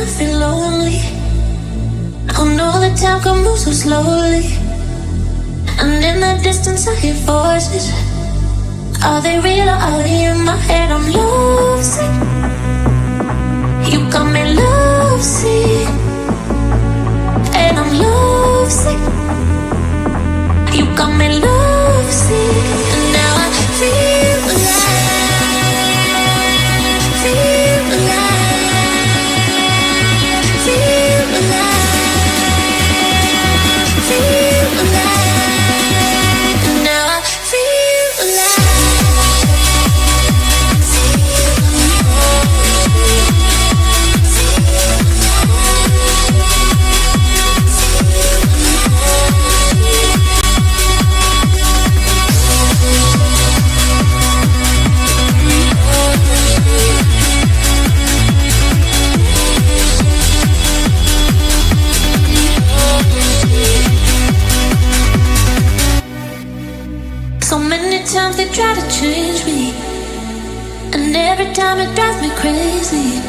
I feel lonely. Oh no, the time can move so slowly. And in the distance I hear voices. Are they real or are they in my head? I'm lovesick. You got me lovesick. And I'm lovesick. You got me lovesick. And now I feel alive. Feel alive. Feel alive. Feel alive. And now I feel alive. So many times they try to change me, and every time it drives me crazy.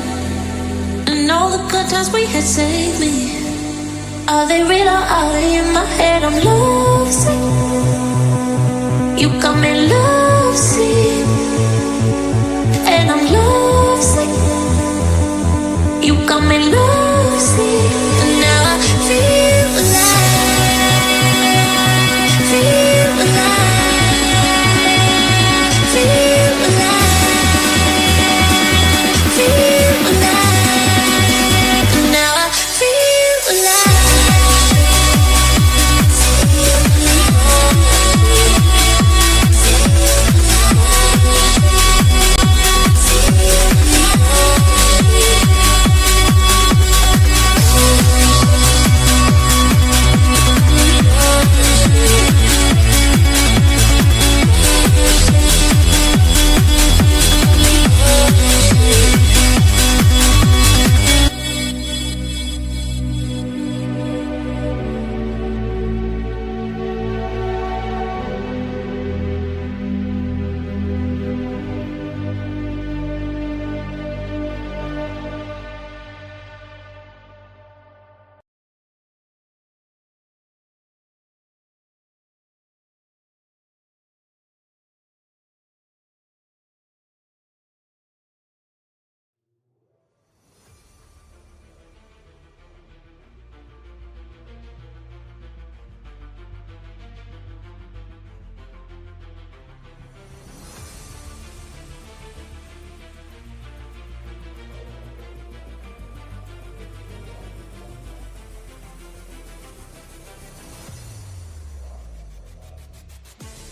And all the good times we had saved me. Are they real or are they in my head? I'm lovesick. You got me lovesick. And I'm lovesick. You got me lovesick. And now I feel alive. Feel alive. Feel alive. Feel alive. And now I feel alive.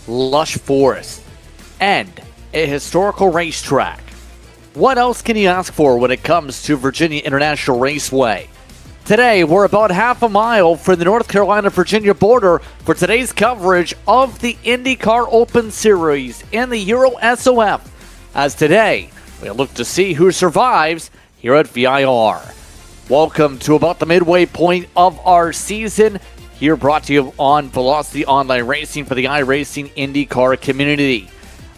Lush forest, and a historical racetrack. What else can you ask for when it comes to Virginia International Raceway? Today, we're about half a mile from the North Carolina-Virginia border for today's coverage of the IndyCar Open Series and the Euro SOF. As today, we look to see who survives here at VIR. Welcome to about the midway point of our season. Here brought to you on Velocity Online Racing for the iRacing IndyCar community.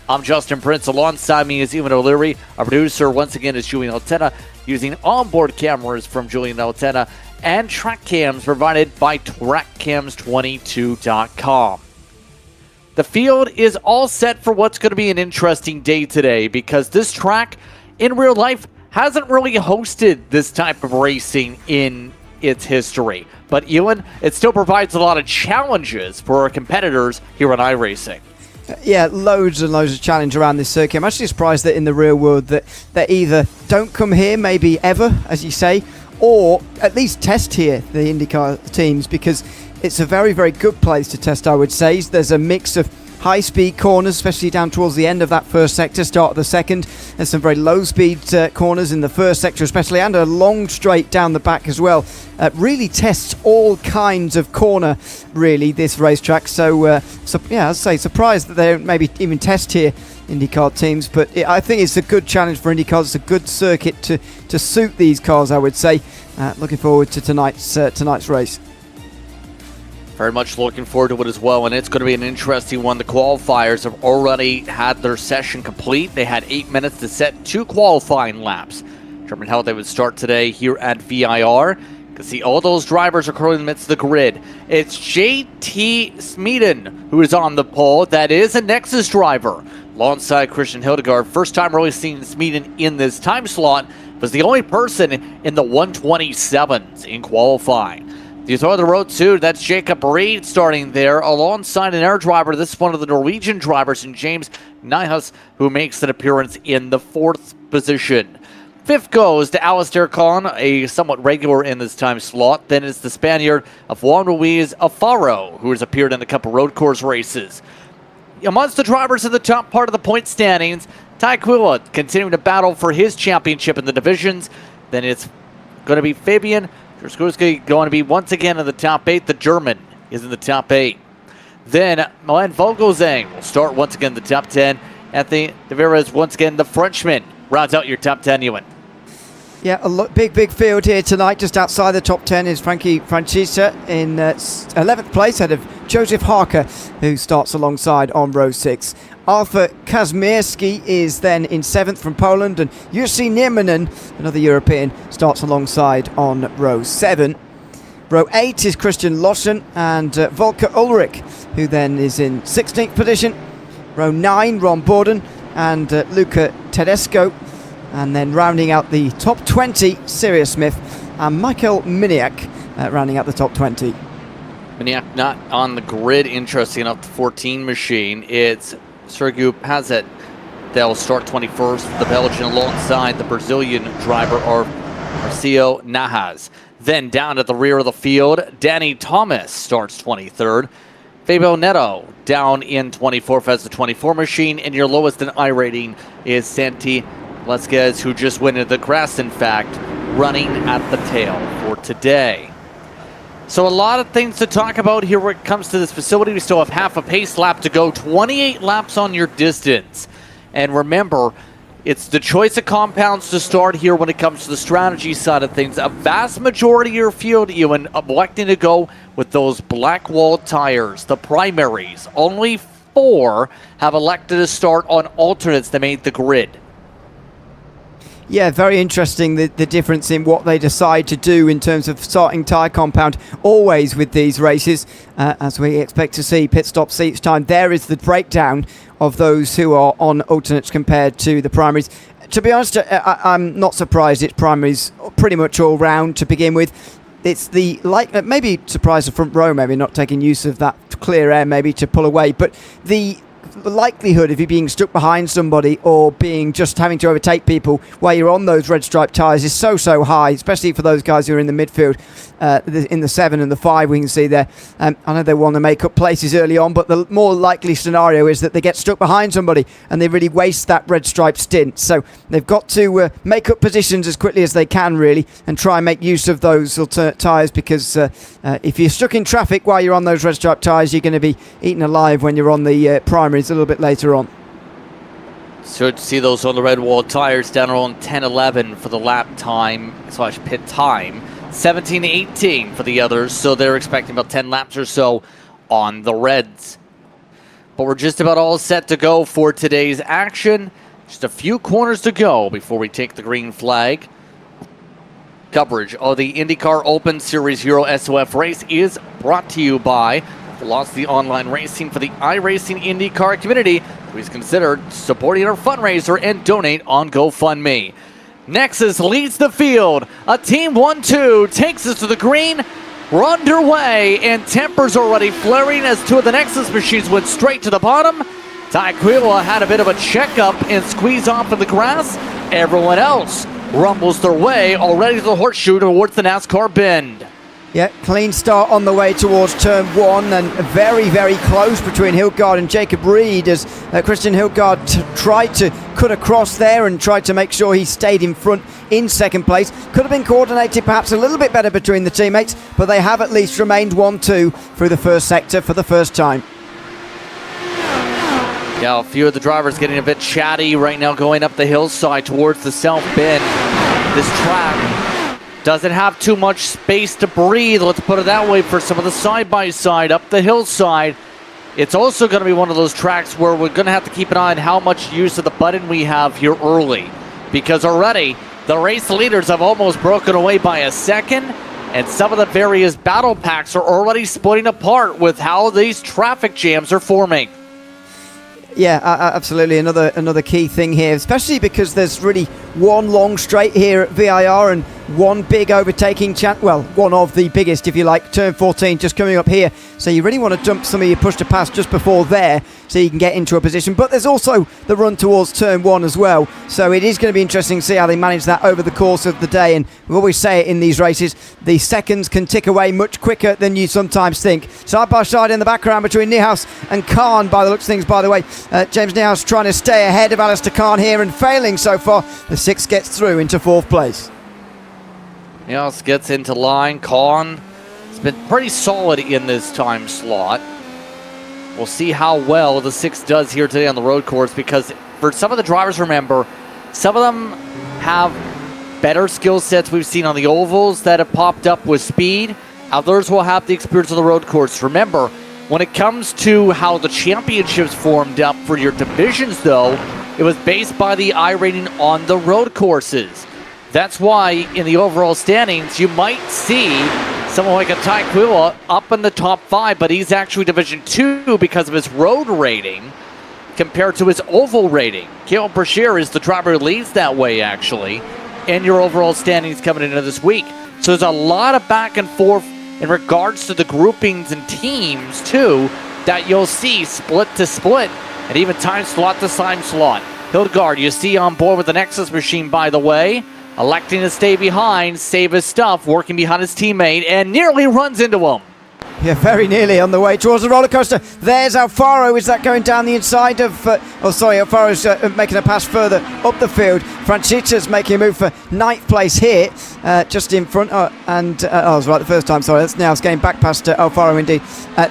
I'm Justin Prince. Alongside me is Ewan O'Leary. Our producer, once again, is Julien Altena, using onboard cameras from Julien Altena and track cams provided by TrackCams22.com. The field is all set for what's going to be an interesting day today because this track, in real life, hasn't really hosted this type of racing in its history. But Ewan, it still provides a lot of challenges for our competitors here on iRacing. Yeah, loads and loads of challenge around this circuit. I'm actually surprised that in the real world that they either don't come here, maybe ever, as you say, or at least test here, the IndyCar teams, because it's a very, very good place to test, I would say. There's a mix of high-speed corners, especially down towards the end of that first sector, start of the second. There's some very low-speed corners in the first sector especially, and a long straight down the back as well. Really tests all kinds of corner, really, this racetrack. So yeah, I'd say surprised that they don't maybe even test here, IndyCar teams. But I think it's a good challenge for IndyCar. It's a good circuit to suit these cars, I would say. Looking forward to tonight's race. Very much looking forward to it as well, and it's going to be an interesting one. The qualifiers have already had their session complete. They had 8 minutes to set 2 qualifying laps. determine how they would start today here at VIR. You can see all those drivers are currently in the midst of the grid. It's JT Smeeden who is on the pole. That is a Nexus driver alongside Christian Hildegard. First time really seeing Smeeden in this time slot. Was the only person in the 127s in qualifying. The other road too, that's Jacob Reed starting there alongside an air driver. This is one of the Norwegian drivers, and James Nijhuis, who makes an appearance in the 4th position. 5th goes to Alistair Khan, a somewhat regular in this time slot. Then it's the Spaniard of Juan Ruiz Afaro, who has appeared in a couple road course races. Amongst the drivers in the top part of the point standings, Taikuila continuing to battle for his championship in the divisions. Then it's going to be Fabian Trzaskowski going to be once again in the top 8. The German is in the top 8. Then Milan Vogelsang will start once again in the top 10. Anthony De Vera is once again the Frenchman. Rounds out your top 10, Ewan. Yeah, big field here tonight. Just outside the top 10 is Frankie Francisa in 11th place, ahead of Joseph Harker, who starts alongside on row 6. Arthur Kazmierski is then in 7th from Poland, and Jussi Nieminen, another European, starts alongside on row 7. Row 8 is Christian Lossen and Volker Ulrich, who then is in 16th position. Row 9, Ron Borden and Luca Tedesco. And then rounding out the top 20, Sirius Smith and Michael Miniak rounding out the top 20. Miniak not on the grid, interesting enough, the 14 machine. It's Sergio Pazet. They'll start 21st, the Belgian alongside the Brazilian driver Marcio Nahas. Then down at the rear of the field, Danny Thomas starts 23rd. Fabio Neto down in 24th as the 24 machine, and your lowest in I rating is Santi Lesquez, who just went into the grass, in fact, running at the tail for today. So a lot of things to talk about here when it comes to this facility. We still have half a pace lap to go, 28 laps on your distance. And remember, it's the choice of compounds to start here when it comes to the strategy side of things. A vast majority of your field, Ewan, electing to go with those black wall tires, the primaries. Only 4 have elected to start on alternates that made the grid. Yeah, very interesting, the difference in what they decide to do in terms of starting tyre compound, always with these races, as we expect to see pit stops each time. There is the breakdown of those who are on alternates compared to the primaries. To be honest, I'm not surprised it's primaries pretty much all round to begin with. It's the, maybe surprised the front row, maybe not taking use of that clear air maybe to pull away, but the likelihood of you being stuck behind somebody or being just having to overtake people while you're on those red stripe tyres is so high, especially for those guys who are in the midfield, in the 7 and the 5 we can see there. I know they want to make up places early on, but the more likely scenario is that they get stuck behind somebody and they really waste that red stripe stint. So they've got to make up positions as quickly as they can really and try and make use of those alternate tyres, because if you're stuck in traffic while you're on those red stripe tyres, you're going to be eaten alive when you're on the primaries a little bit later on. So to see those on the red wall tires down around 10-11 for the lap time / pit time, 17-18 for the others, so they're expecting about 10 laps or so on the reds. But we're just about all set to go for today's action. Just a few corners to go before we take the green flag. Coverage of the IndyCar Open Series Hero SOF race is brought to you by Velocity Online Racing. For the iRacing IndyCar community, please consider supporting our fundraiser and donate on GoFundMe. Nexus leads the field. A Team 1-2 takes us to the green. We're underway, and tempers already flaring as 2 of the Nexus machines went straight to the bottom. Taikuila had a bit of a checkup and squeeze off in the grass. Everyone else rumbles their way already to the horseshoe towards the NASCAR bend. Yeah, clean start on the way towards turn 1, and very close between Hildegard and Jacob Reed as Christian Hildegard tried to cut across there and tried to make sure he stayed in front in second place. Could have been coordinated perhaps a little bit better between the teammates, but they have at least remained 1-2 through the first sector for the first time. Yeah, a few of the drivers getting a bit chatty right now going up the hillside towards the south bend. This track doesn't have too much space to breathe, let's put it that way, for some of the side-by-side up the hillside. It's also going to be one of those tracks where we're going to have to keep an eye on how much use of the button we have here early, because already The race leaders have almost broken away by a second, and some of the various battle packs are already splitting apart with how these traffic jams are forming. Yeah, absolutely. Another key thing here, especially because there's really one long straight here at VIR and one big overtaking chance. Well, one of the biggest, if you like. Turn 14 just coming up here. So you really want to dump some of your push to pass just before there so you can get into a position. But there's also the run towards turn 1 as well. So it is going to be interesting to see how they manage that over the course of the day. And we always say it in these races, the seconds can tick away much quicker than you sometimes think. Side by side in the background between Niehaus and Khan, by the looks of things, by the way. James Niehaus trying to stay ahead of Alistair Khan here and failing so far. The 6 gets through into 4th place. Niehaus gets into line. Khan has been pretty solid in this time slot. We'll see how well the 6 does here today on the road course, because for some of the drivers, remember, some of them have better skill sets we've seen on the ovals that have popped up with speed. Others will have the experience on the road course. Remember, when it comes to how the championships formed up for your divisions, though, it was based by the iRating on the road courses. That's why in the overall standings, you might see someone like a Taekwondo up in the top 5, but he's actually Division 2 because of his road rating compared to his oval rating. Caleb Brashear is the driver who leads that way, actually, in your overall standings coming into this week. So there's a lot of back and forth in regards to the groupings and teams, too, that you'll see split to split and even time slot to time slot. Hildegard, you see on board with the Nexus machine, by the way, electing to stay behind, save his stuff, working behind his teammate, and nearly runs into him. Yeah, very nearly on the way towards the roller coaster. There's Alfaro. Is that going down the inside of... Alfaro's making a pass further up the field. Francisca's making a move for 9th place here, just in front. I was right the first time, sorry. That's now it's getting back past Alfaro indeed.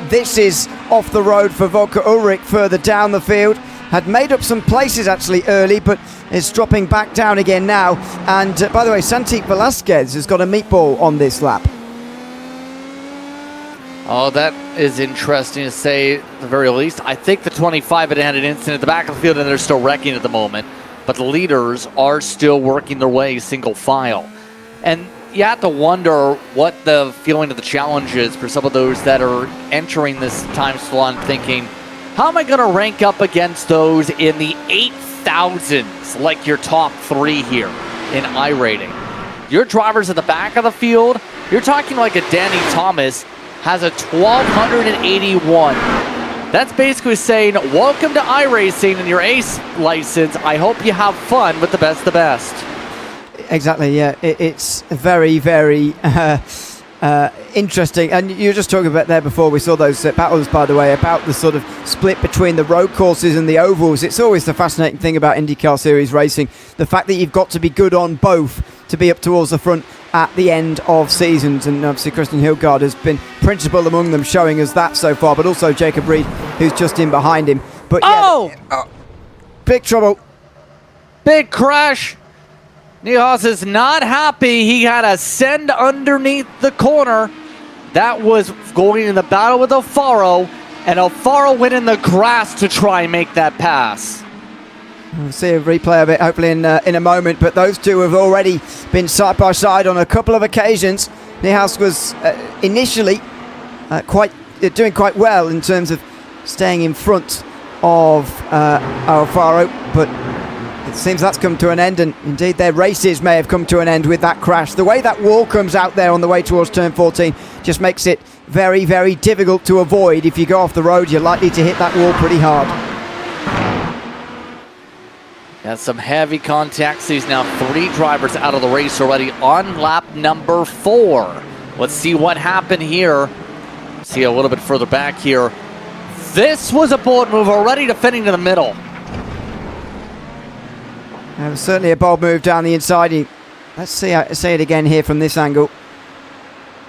This is off the road for Volker Ulrich further down the field. Had made up some places actually early, but is dropping back down again now. And by the way, Santi Velasquez has got a meatball on this lap. Oh, that is interesting to say at the very least. I think the 25 had an incident at the back of the field and they're still wrecking at the moment. But the leaders are still working their way single file. And you have to wonder what the feeling of the challenge is for some of those that are entering this time slot thinking, how am I going to rank up against those in the 8,000s, like your top 3 here in iRating? Your drivers at the back of the field, you're talking like a Danny Thomas has a 1,281. That's basically saying, welcome to iRacing and your ACE license. I hope you have fun with the best of the best. Exactly, yeah. It's very, very interesting. And you were just talking about there before we saw those battles, by the way, about the sort of split between the road courses and the ovals. It's always the fascinating thing about IndyCar Series racing, the fact that you've got to be good on both to be up towards the front at the end of seasons. And obviously Christian Hildegard has been principal among them, showing us that so far, but also Jacob Reed, who's just in behind him. But big trouble. Big crash. Niehaus is not happy. He had a send underneath the corner. That was going in the battle with Alfaro, and Alfaro went in the grass to try and make that pass. We'll see a replay of it hopefully in a moment, but those two have already been side by side on a couple of occasions. Niehaus was initially doing quite well in terms of staying in front of Alfaro, but it seems that's come to an end, and indeed their races may have come to an end with that crash. The way that wall comes out there on the way towards turn 14 just makes it very, very difficult to avoid. If you go off the road, you're likely to hit that wall pretty hard. Got some heavy contacts. He's now 3 drivers out of the race already on lap number 4. Let's see what happened here. See a little bit further back here. This was a bullet move already defending to the middle. It was certainly a bold move down the inside. Let's see it again here from this angle.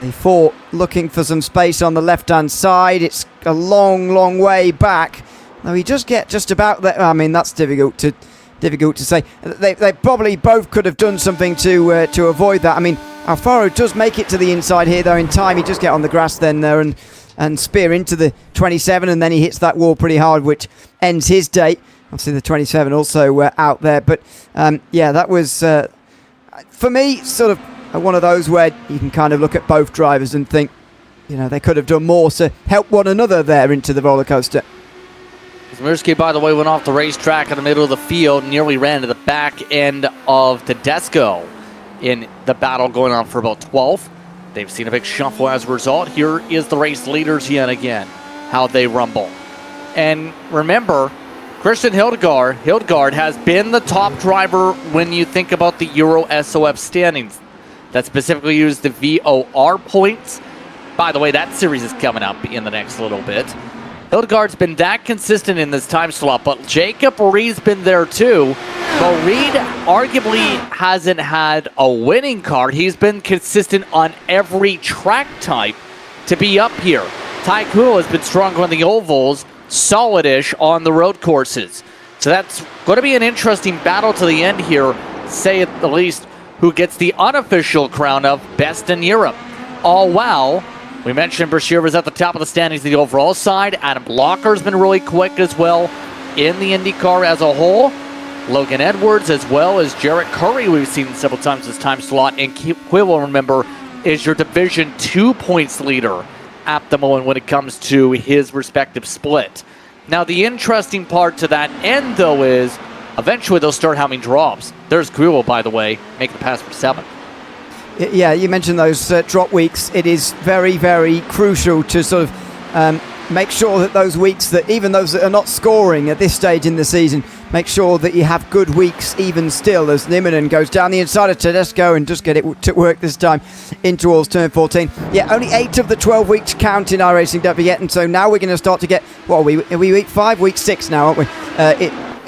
The 4 looking for some space on the left-hand side. It's a long, long way back. Though he just get just about there. I mean, that's difficult to say. They probably both could have done something to avoid that. I mean, Alfaro does make it to the inside here, though, in time. He just get on the grass then there and spear into the 27, and then he hits that wall pretty hard, which ends his day. Obviously, the 27 also out there. But, yeah, that was for me, sort of one of those where you can kind of look at both drivers and think, they could have done more to help one another there into the roller coaster. Zmierski, by the way, went off the racetrack in the middle of the field, nearly ran to the back end of Tedesco in the battle going on for about 12th. They've seen a big shuffle as a result. Here is the race leaders yet again, how they rumble. And remember, Christian Hildgaard has been the top driver when you think about the Euro SOF standings. That specifically use the VOR points. By the way, that series is coming up in the next little bit. Hildgaard's been that consistent in this time slot, but Jacob Reed's been there too. But Reed arguably hasn't had a winning car. He's been consistent on every track type to be up here. Ty Kuhl has been stronger on the ovals, solid-ish on the road courses. So that's going to be an interesting battle to the end here, say at the least, who gets the unofficial crown of best in Europe. All while, we mentioned Brashear was at the top of the standings on the overall side. Adam Blocker's been really quick as well in the IndyCar as a whole. Logan Edwards as well as Jarrett Curry we've seen several times this time slot. And Quibble, remember, is your Division 2 points leader at the moment when it comes to his respective split. Now, the interesting part to that end, though, is eventually they'll start having drops. There's Quibble, by the way, making the pass for 7th. Yeah, you mentioned those drop weeks. It is very, very crucial to sort of make sure that those weeks, that even those that are not scoring at this stage in the season, make sure that you have good weeks even still, as Nimmonen goes down the inside of Tedesco and just get it to work this time in towards turn 14. Yeah, only 8 of the 12 weeks count in iRacing, don't forget, and so now we're going to start to get, well, we week 5, week 6 now, aren't we,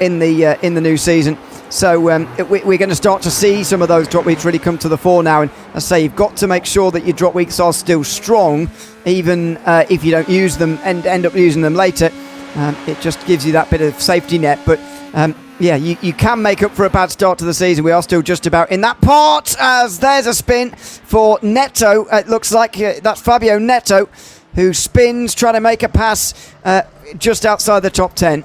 in the new season. So we're going to start to see some of those drop weeks really come to the fore now. And I say you've got to make sure that your drop weeks are still strong, even if you don't use them and end up using them later. It just gives you that bit of safety net. But yeah, you can make up for a bad start to the season. We are still just about in that part, as there's a spin for Neto. It looks like that's Fabio Neto, who spins, trying to make a pass just outside the top 10.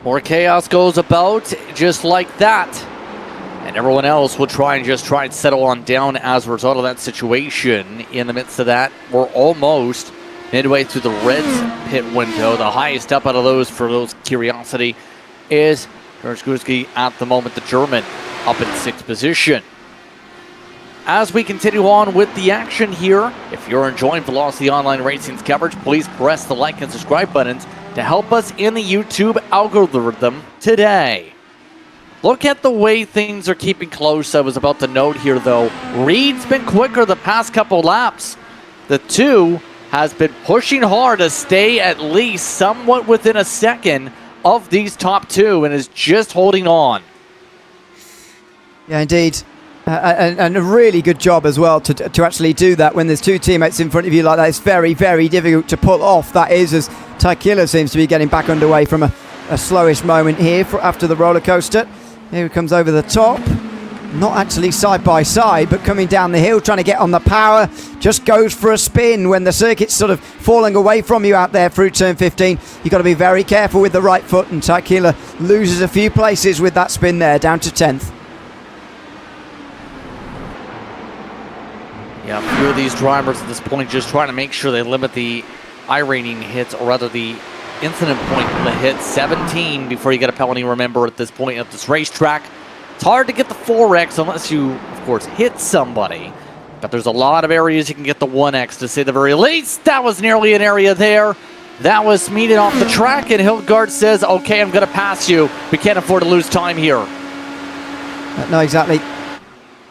More chaos goes about just like that. And everyone else will try and settle on down as a result of that situation. In the midst of that, we're almost midway through the Reds pit window. The highest up out of those, for those curiosity, is Zmierski at the moment, the German, up in 6th position. As we continue on with the action here, if you're enjoying Velocity Online Racing's coverage, please press the like and subscribe buttons to help us in the YouTube algorithm today. Look at the way things are keeping close. I was about to note here, though, Reed's been quicker the past couple laps. The 2 has been pushing hard to stay at least somewhat within a second of these top 2 and is just holding on. Yeah, indeed. And a really good job as well to actually do that when there's 2 teammates in front of you like that. It's very, very difficult to pull off. That is, as Tykila seems to be getting back underway from a slowish moment here after the roller coaster. Here he comes over the top. Not actually side by side, but coming down the hill, trying to get on the power. Just goes for a spin when the circuit's sort of falling away from you out there through turn 15. You've got to be very careful with the right foot, and Tykila loses a few places with that spin there, down to 10th. Yeah, a few of these drivers at this point just trying to make sure they limit the iRating hits, or rather the incident point to hit 17 before you get a penalty. Remember, at this point at this racetrack, it's hard to get the 4X unless you, of course, hit somebody. But there's a lot of areas you can get the 1X, to say the very least. That was nearly an area there. That was Smeaton off the track, and Hildgaard says, okay, I'm going to pass you. We can't afford to lose time here. No, exactly.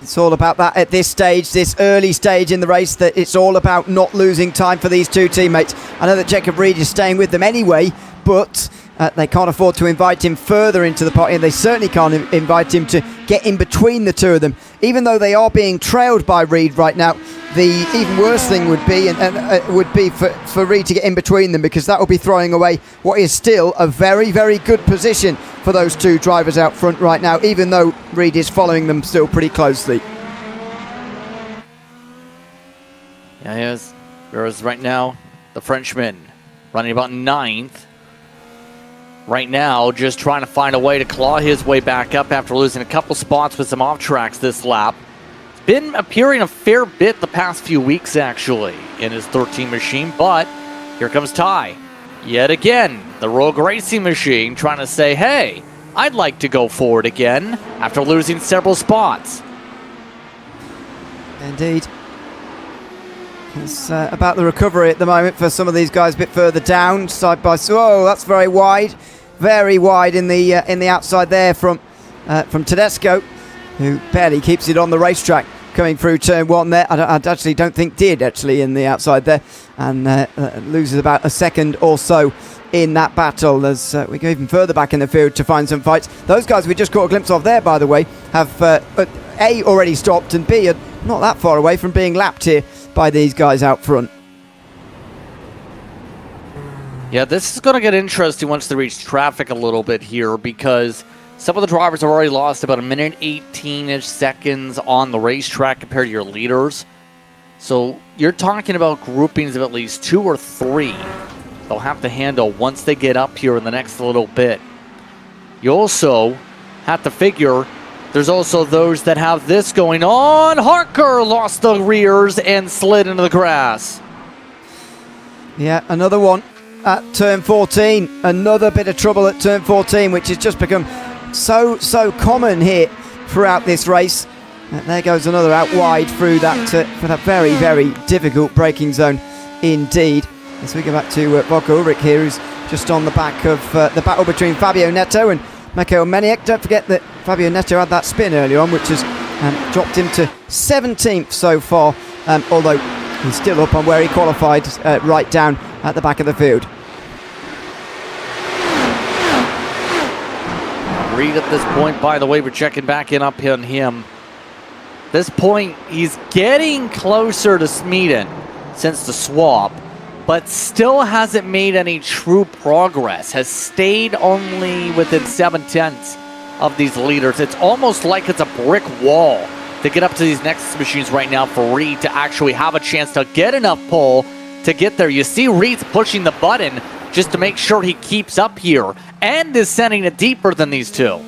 It's all about that at this stage, this early stage in the race, that it's all about not losing time for these 2 teammates. I know that Jacob Reed is staying with them anyway, but they can't afford to invite him further into the party, and they certainly can't invite him to get in between the 2 of them. Even though they are being trailed by Reed right now, the even worse thing would be for Reed to get in between them, because that will be throwing away what is still a very, very good position for those 2 drivers out front right now, even though Reed is following them still pretty closely. Yeah, he is. Whereas right now, the Frenchman running about 9th. right now just trying to find a way to claw his way back up after losing a couple spots with some off tracks this lap. It's been appearing a fair bit the past few weeks, actually, in his 13 machine, but here comes Ty. Yet again, the Rogue Racing machine trying to say, hey, I'd like to go forward again after losing several spots. Indeed. It's about the recovery at the moment for some of these guys a bit further down, side by side. Oh, that's very wide in the outside there from Tedesco, who barely keeps it on the racetrack coming through turn one there. I actually don't think did in the outside there, and loses about a second or so in that battle as we go even further back in the field to find some fights. Those guys we just caught a glimpse of there, by the way, have A, already stopped, and B, are not that far away from being lapped here by these guys out front. Yeah, this is going to get interesting once they reach traffic a little bit here, because some of the drivers have already lost about a minute 18-ish seconds on the racetrack compared to your leaders. So you're talking about groupings of at least 2 or 3 they'll have to handle once they get up here in the next little bit. You also have to figure there's also those that have this going on. Harker lost the rears and slid into the grass. Yeah, another one at turn 14. Another bit of trouble at turn 14, which has just become so common here throughout this race. And there goes another out wide through that for that very, very difficult braking zone indeed. As we go back to Bocco Ulrich here, who's just on the back of the battle between Fabio Neto and Michael Meniek. Don't forget that Fabio Neto had that spin early on, which has dropped him to 17th so far, although he's still up on where he qualified, right down at the back of the field. Reed at this point, by the way, we're checking back in up on him. This point, he's getting closer to Smeeden since the swap, but still hasn't made any true progress, has stayed only within 7/10 of these leaders. It's almost like it's a brick wall to get up to these Nexus machines right now for Reed to actually have a chance to get enough pull to get there. You see Reed's pushing the button just to make sure he keeps up here and is sending it deeper than these two.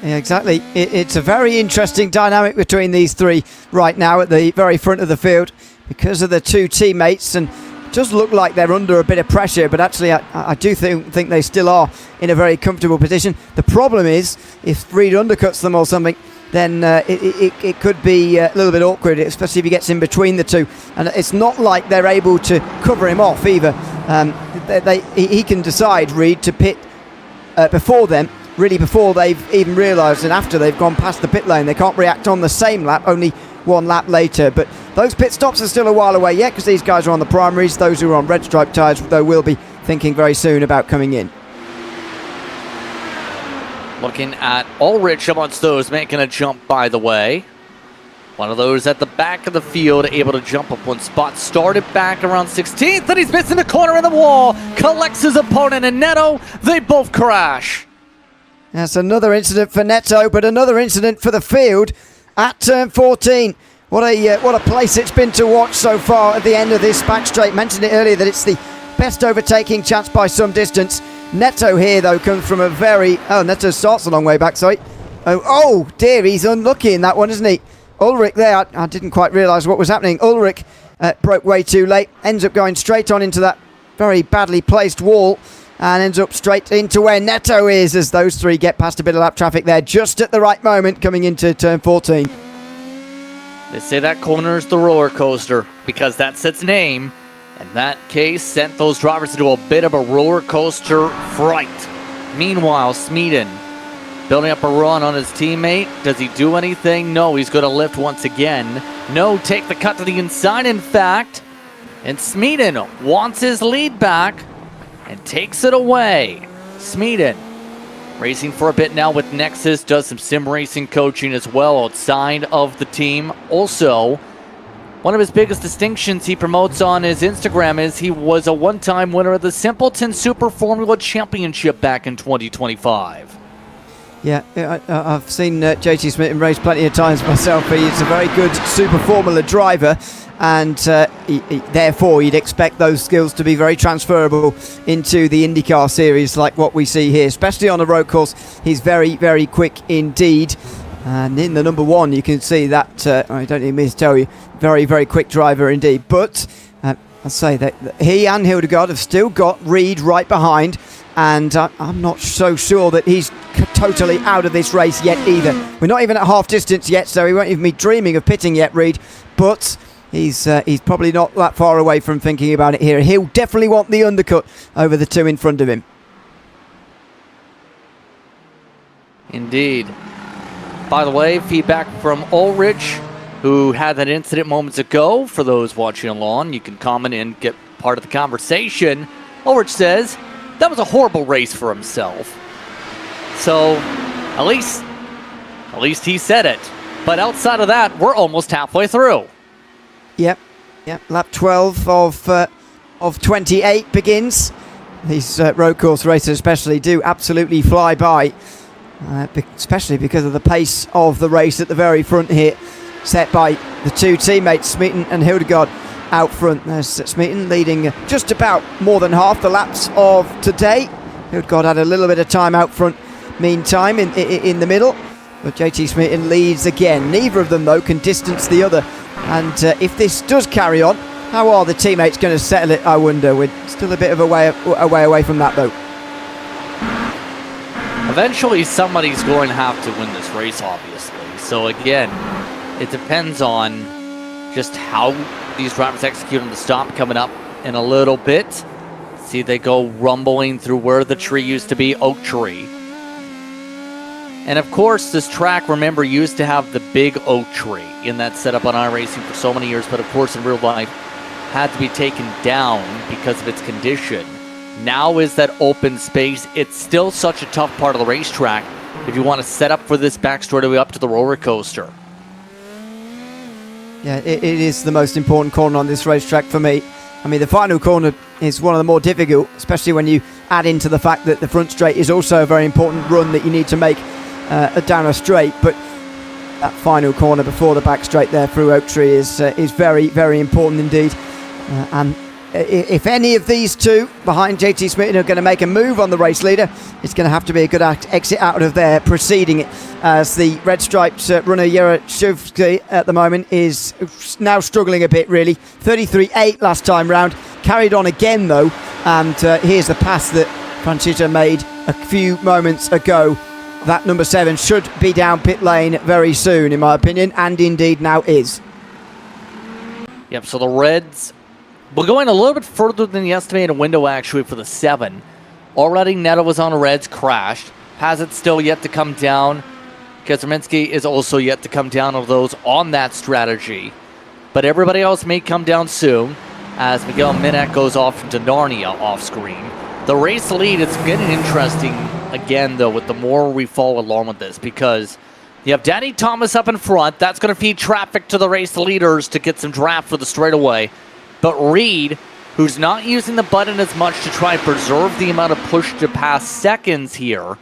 Yeah, exactly. It's a very interesting dynamic between these three right now at the very front of the field because of the two teammates, and does look like they're under a bit of pressure, but actually I do think they still are in a very comfortable position. The problem is if Reed undercuts them or something, then it could be a little bit awkward, especially if he gets in between the two. And it's not like they're able to cover him off either. He can decide, Reed, to pit before them, really before they've even realised, and after they've gone past the pit lane. They can't react on the same lap, only one lap later. But those pit stops are still a while away yet because these guys are on the primaries. Those who are on red stripe tyres, though, will be thinking very soon about coming in. Looking at Ulrich amongst those making a jump, by the way. One of those at the back of the field, able to jump up one spot. Started back around 16th, and he's missing the corner in the wall. Collects his opponent, and Neto, they both crash. That's another incident for Neto, but another incident for the field at turn 14. What a place it's been to watch so far at the end of this back straight. Mentioned it earlier that it's the best overtaking chance by some distance. Neto here, though, comes from a very... Oh, Neto starts a long way back, sorry. Oh dear, he's unlucky in that one, isn't he? Ulrich there, I didn't quite realise what was happening. Ulrich broke way too late, ends up going straight on into that very badly placed wall, and ends up straight into where Neto is as those three get past a bit of lap traffic there, just at the right moment coming into turn 14. They say that corner is the roller coaster because that's its name. In that case, sent those drivers into a bit of a roller coaster fright. Meanwhile, Smeeden building up a run on his teammate. Does he do anything? No, he's going to lift once again. No, take the cut to the inside, in fact. And Smeeden wants his lead back and takes it away. Smeeden racing for a bit now with Nexus, does some sim racing coaching as well outside of the team. Also, one of his biggest distinctions he promotes on his Instagram is he was a one-time winner of the Simpleton Super Formula Championship back in 2025. Yeah, I've seen JT Smith race plenty of times myself. He's a very good Super Formula driver, and therefore you'd expect those skills to be very transferable into the IndyCar series like what we see here, especially on a road course. He's very, very quick indeed. And in the number one, you can see that, I don't need me to tell you, very, very quick driver indeed. But I'll say that he and Hildegard have still got Reed right behind, and I'm not so sure that he's totally out of this race yet either. We're not even at half distance yet, so he won't even be dreaming of pitting yet, Reed. But he's probably not that far away from thinking about it here. He'll definitely want the undercut over the two in front of him. Indeed. By the way, feedback from Ulrich, who had that incident moments ago. For those watching along, you can comment and get part of the conversation. Ulrich says that was a horrible race for himself. So at least he said it. But outside of that, we're almost halfway through. Yep. Lap 12 of 28 begins. These road course races especially do absolutely fly by. Especially because of the pace of the race at the very front here, set by the two teammates, Smeaton and Hildegard, out front. There's Smeaton leading just about more than half the laps of today. Hildegard had a little bit of time out front meantime in the middle, but JT Smeaton leads again. Neither of them, though, can distance the other. And if this does carry on, how are the teammates going to settle it, I wonder? We're still a bit of a way away from that, though. Eventually, somebody's going to have to win this race, obviously. So again, it depends on just how these drivers execute on the stop coming up in a little bit. See, they go rumbling through where the tree used to be, Oak Tree. And of course, this track, remember, used to have the big oak tree in that setup on iRacing for so many years, but of course, in real life, had to be taken down because of its condition. Now is that open space. It's still such a tough part of the racetrack if you want to set up for this back straightaway up to the roller coaster. Yeah, it is the most important corner on this racetrack for me. I mean, the final corner is one of the more difficult, especially when you add into the fact that the front straight is also a very important run that you need to make down a straight. But that final corner before the back straight there through Oak Tree is very, very important indeed. And if any of these two behind JT Smith are going to make a move on the race leader, it's going to have to be a good exit out of there, preceding it, as the red striped runner Yarashevsky at the moment is now struggling a bit, really. 33.8 last time round, carried on again though, and here's the pass that Francesca made a few moments ago. That number 7 should be down pit lane very soon, in my opinion, and indeed now is. Yep, so the Reds, we're going a little bit further than the estimated window actually for the 7. Already Neto was on a Reds, crashed. Has it still yet to come down? Kazerminski is also yet to come down of those on that strategy. But everybody else may come down soon as Miguel Minak goes off into Narnia off screen. The race lead is getting interesting again though with the more we follow along with this, because you have Danny Thomas up in front. That's going to feed traffic to the race leaders to get some draft for the straightaway. But Reed, who's not using the button as much to try and preserve the amount of push to pass seconds here,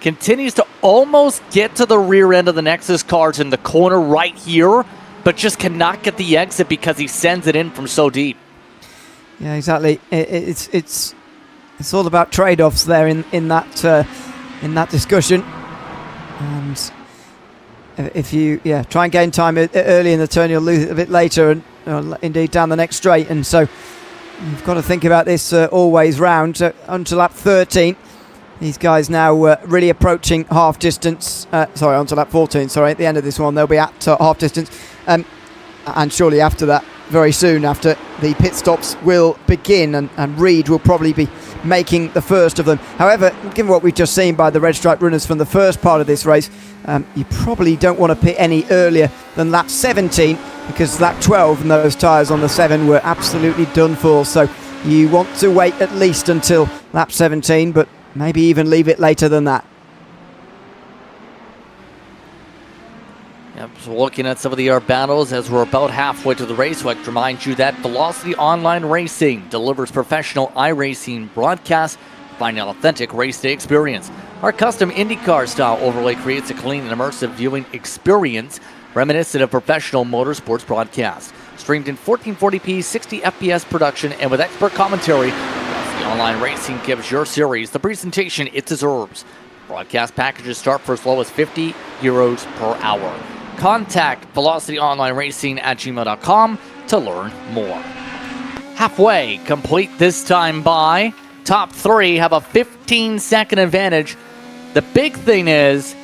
continues to almost get to the rear end of the Nexus cars in the corner right here, but just cannot get the exit because he sends it in from so deep. Yeah, exactly. It's all about trade-offs there in that discussion. And if you try and gain time early in the turn, you'll lose it a bit later, and indeed down the next straight. And so you've got to think about this always round. Onto lap 13. These guys now really approaching half distance. Onto lap 14. At the end of this one, they'll be at half distance. And surely after that, very soon after, the pit stops will begin, and Reed will probably be making the first of them. However, given what we've just seen by the red stripe runners from the first part of this race, you probably don't want to pit any earlier than lap 17, because lap 12 and those tyres on the 7 were absolutely done for. So you want to wait at least until lap 17, but maybe even leave it later than that. Yep, so looking at some of the air battles as we're about halfway to the race, I'd like to remind you that Velocity Online Racing delivers professional iRacing broadcasts. Find an authentic race day experience. Our custom IndyCar style overlay creates a clean and immersive viewing experience reminiscent of professional motorsports broadcasts. Streamed in 1440p, 60 FPS production, and with expert commentary, the online racing gives your series the presentation it deserves. Broadcast packages start for as low as €50 per hour. Contact velocityonlineracing@gmail.com to learn more. Halfway complete this time by. Top three have a 15-second advantage. The big thing is,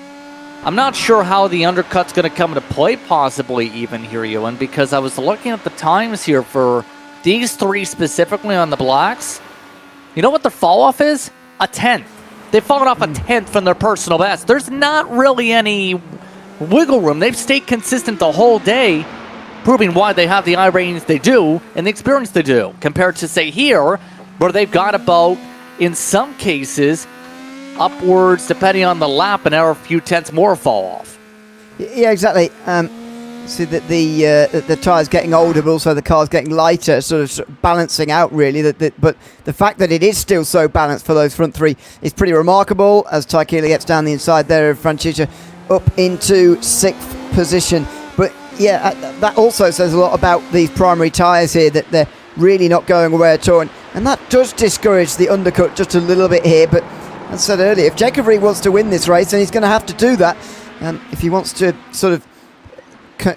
I'm not sure how the undercut's going to come into play, possibly even here, Ewan, because I was looking at the times here for these three specifically on the blacks. You know what the fall-off is? A 10th. They've fallen off a 10th from their personal best. There's not really any wiggle room. They've stayed consistent the whole day, proving why they have the ratings they do and the experience they do, compared to, say, here, where they've got about, in some cases, upwards, depending on the lap, and a few tenths more fall off. Yeah, exactly. See that the tyres getting older, but also the car's getting lighter, sort of balancing out really. But the fact that it is still so balanced for those front three is pretty remarkable. As Gilles gets down the inside there of Francesca, up into 6th position. But yeah, that also says a lot about these primary tyres here, that they're really not going away at all, and that does discourage the undercut just a little bit here. But as I said earlier, if Jacob Reed wants to win this race, then he's going to have to do that. If he wants to sort of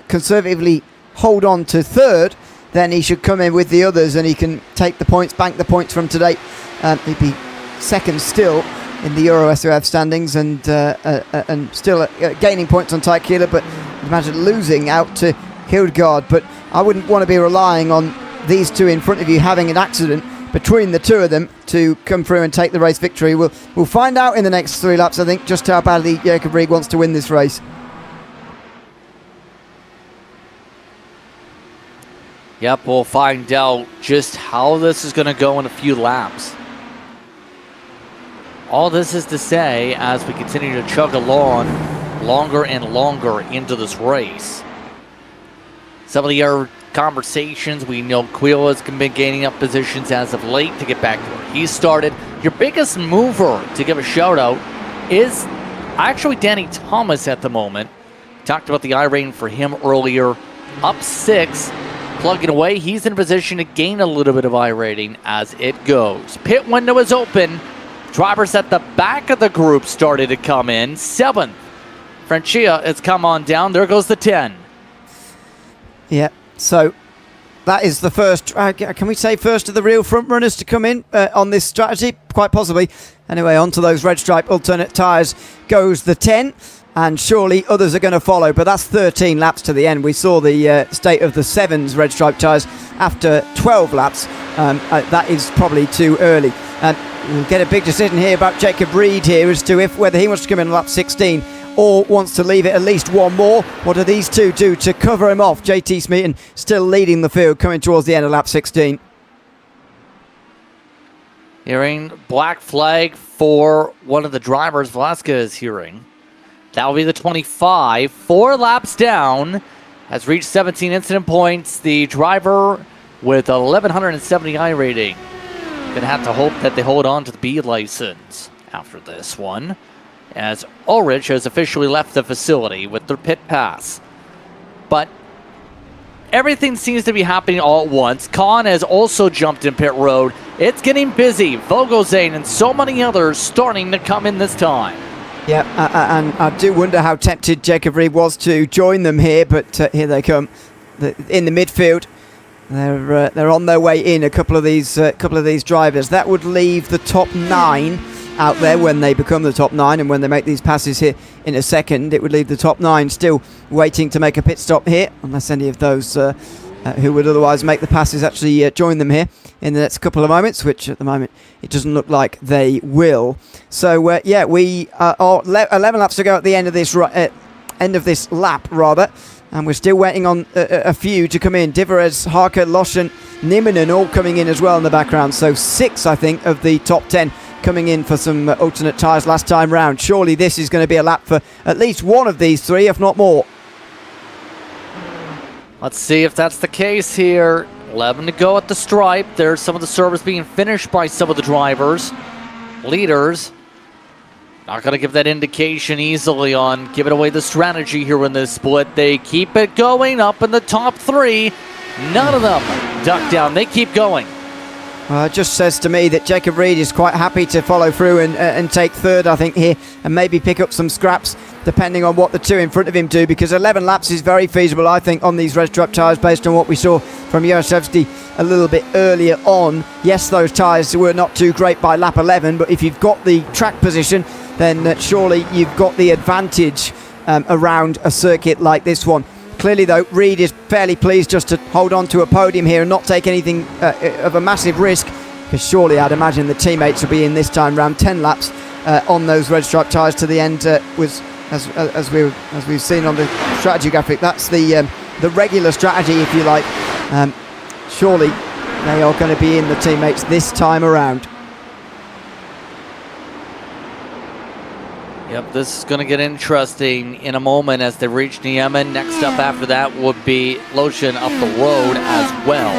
conservatively hold on to third, then he should come in with the others and he can take the points, bank the points from today. He'd be second still in the Euro SOF standings, and still gaining points on Gilles, but imagine losing out to Hildegard. But I wouldn't want to be relying on these two in front of you having an accident between the two of them to come through and take the race victory. We'll find out in the next 3 laps, I think, just how badly Jacob Reed wants to win this race. Yep, we'll find out just how this is going to go in a few laps. All this is to say, as we continue to chug along longer and longer into this race. Some of the other conversations, we know Quill has been gaining up positions as of late to get back to where he started. Your biggest mover to give a shout out is actually Danny Thomas at the moment. Talked about the iRating for him earlier. Up 6, plugging away. He's in a position to gain a little bit of iRating as it goes. Pit window is open. Drivers at the back of the group started to come in. 7th, Francia has come on down. There goes the 10. Yeah, so that is the first, can we say first of the real front runners to come in on this strategy? Quite possibly. Anyway, onto those red stripe alternate tyres goes the 10, and surely others are going to follow, but that's 13 laps to the end. We saw the state of the 7's red stripe tyres after 12 laps. That is probably too early. We'll get a big decision here about Jacob Reed here as to whether he wants to come in lap 16 or wants to leave it at least one more. What do these two do to cover him off? JT Smeaton still leading the field coming towards the end of lap 16. Hearing black flag for one of the drivers Velasquez is hearing. That will be the 25. 4 laps down. Has reached 17 incident points. The driver with 1170 iRating. Gonna have to hope that they hold on to the B license after this one, as Ulrich has officially left the facility with their pit pass. But everything seems to be happening all at once. Kahn has also jumped in pit road. It's getting busy. Vogelsang and so many others starting to come in this time. Yeah, and I do wonder how tempted Jacob Reed was to join them here, but here they come in the midfield. They're on their way in. A couple of these drivers. That would leave the top 9 out there when they become the top 9, and when they make these passes here in a second, it would leave the top 9 still waiting to make a pit stop here, unless any of those who would otherwise make the passes actually join them here in the next couple of moments, which at the moment it doesn't look like they will. So yeah, we are 11 laps to go at the end of this lap rather. And we're still waiting on a few to come in. Divarez, Harker, Loschen, Niminen all coming in as well in the background. So 6, I think, of the top 10 coming in for some alternate tyres last time round. Surely this is going to be a lap for at least one of these 3, if not more. Let's see if that's the case here. 11 to go at the stripe. There's some of the service being finished by some of the drivers. Leaders. Not going to give that indication easily on giving away the strategy here in this split. They keep it going up in the top 3. None of them duck down. They keep going. It just says to me that Jacob Reed is quite happy to follow through and take third, I think, here, and maybe pick up some scraps depending on what the two in front of him do, because 11 laps is very feasible, I think, on these red stripe tyres based on what we saw from Jarosevsky a little bit earlier on. Yes, those tyres were not too great by lap 11, but if you've got the track position, then surely you've got the advantage around a circuit like this one. Clearly, though, Reed is fairly pleased just to hold on to a podium here and not take anything of a massive risk, because surely I'd imagine the teammates will be in this time round 10 laps on those red stripe tyres to the end. Was as we've seen on the strategy graphic, that's the regular strategy, if you like. Surely they are going to be in the teammates this time around. Yep, this is going to get interesting in a moment as they reach Niemen. Next up after that would be Lotion up the road as well.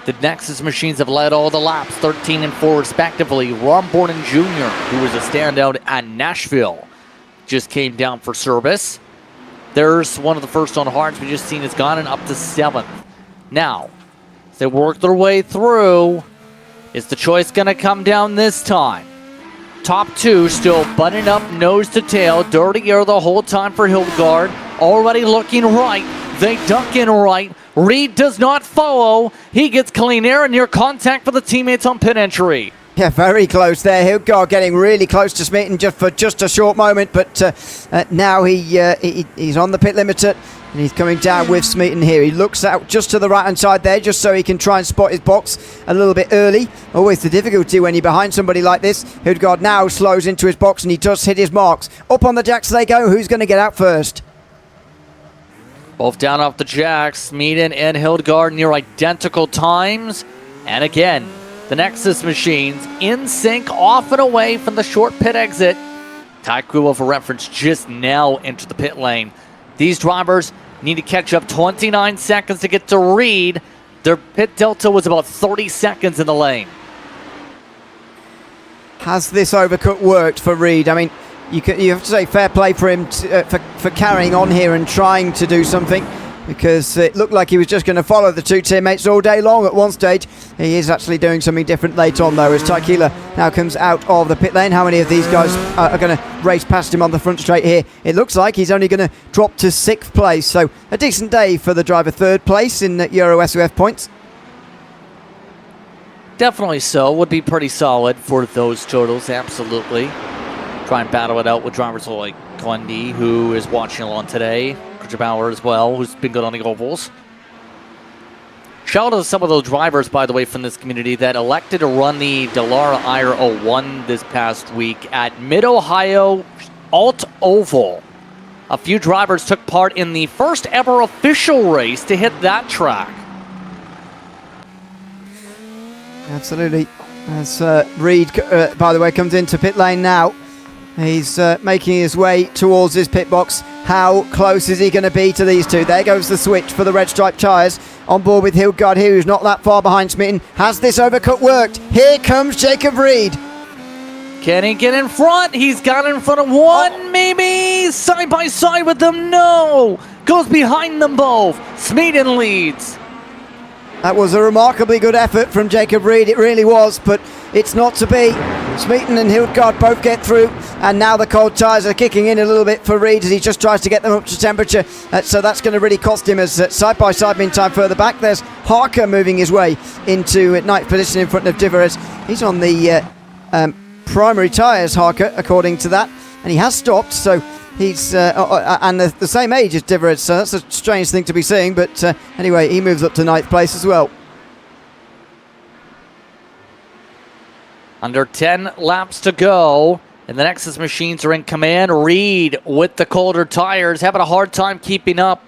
The Nexus machines have led all the laps, 13 and 4 respectively. Ron Borden Jr., who was a standout at Nashville, just came down for service. There's one of the first on hards we just seen has gone and up to 7th. Now, as they work their way through, is the choice going to come down this time? Top two still buttoned up nose to tail. Dirty air the whole time for Hildegard. Already looking right. They duck in right. Reed does not follow. He gets clean air and near contact for the teammates on pit entry. Yeah, very close there. Hildegard getting really close to Smeaton just a short moment, but now he's on the pit limiter. And he's coming down with Smeaton here. He looks out just to the right-hand side there, just so he can try and spot his box a little bit early. Always the difficulty when you're behind somebody like this. Hildegard now slows into his box, and he does hit his marks. Up on the jacks they go. Who's going to get out first? Both down off the jacks. Smeaton and Hildegard near identical times. And again, the Nexus machines in sync, off and away from the short pit exit. Taikuo, for reference, just now into the pit lane. These drivers need to catch up 29 seconds to get to Reed. Their pit delta was about 30 seconds in the lane. Has this overcut worked for Reed? I mean, you have to say fair play for him for carrying on here and trying to do something, because it looked like he was just going to follow the two teammates all day long at one stage. He is actually doing something different late on, though, as Taikila now comes out of the pit lane. How many of these guys are going to race past him on the front straight here? It looks like he's only going to drop to 6th place, so a decent day for the driver. 3rd place in Euro SOF points. Definitely so. Would be pretty solid for those totals, absolutely. Try and battle it out with drivers like Glendy, who is watching along today. Bauer as well, who's been good on the ovals. Shout out to some of those drivers, by the way, from this community that elected to run the Dallara Aero 01 this past week at Mid-Ohio Alt Oval. A few drivers took part in the first ever official race to hit that track. Absolutely. As Reed, by the way, comes into pit lane now. He's making his way towards his pit box. How close is he going to be to these two? There goes the switch for the red stripe tyres. On board with Hildegard here, who's not that far behind Smeaton. Has this overcut worked? Here comes Jacob Reed. Can he get in front? He's got in front of one, maybe. Side by side with them, no. Goes behind them both. Smeaton leads. That was a remarkably good effort from Jacob Reed. It really was, but it's not to be. Smeaton and Hildegard both get through, and now the cold tyres are kicking in a little bit for Reed as he just tries to get them up to temperature. So that's going to really cost him, as side by side meantime further back there's Harker moving his way into ninth position in front of Diveres. He's on the primary tyres, Harker, according to that, and he has stopped, so he's and the same age as Diveres, so that's a strange thing to be seeing, but anyway, he moves up to ninth place as well. Under 10 laps to go, and the Nexus machines are in command. Reed with the colder tires, having a hard time keeping up.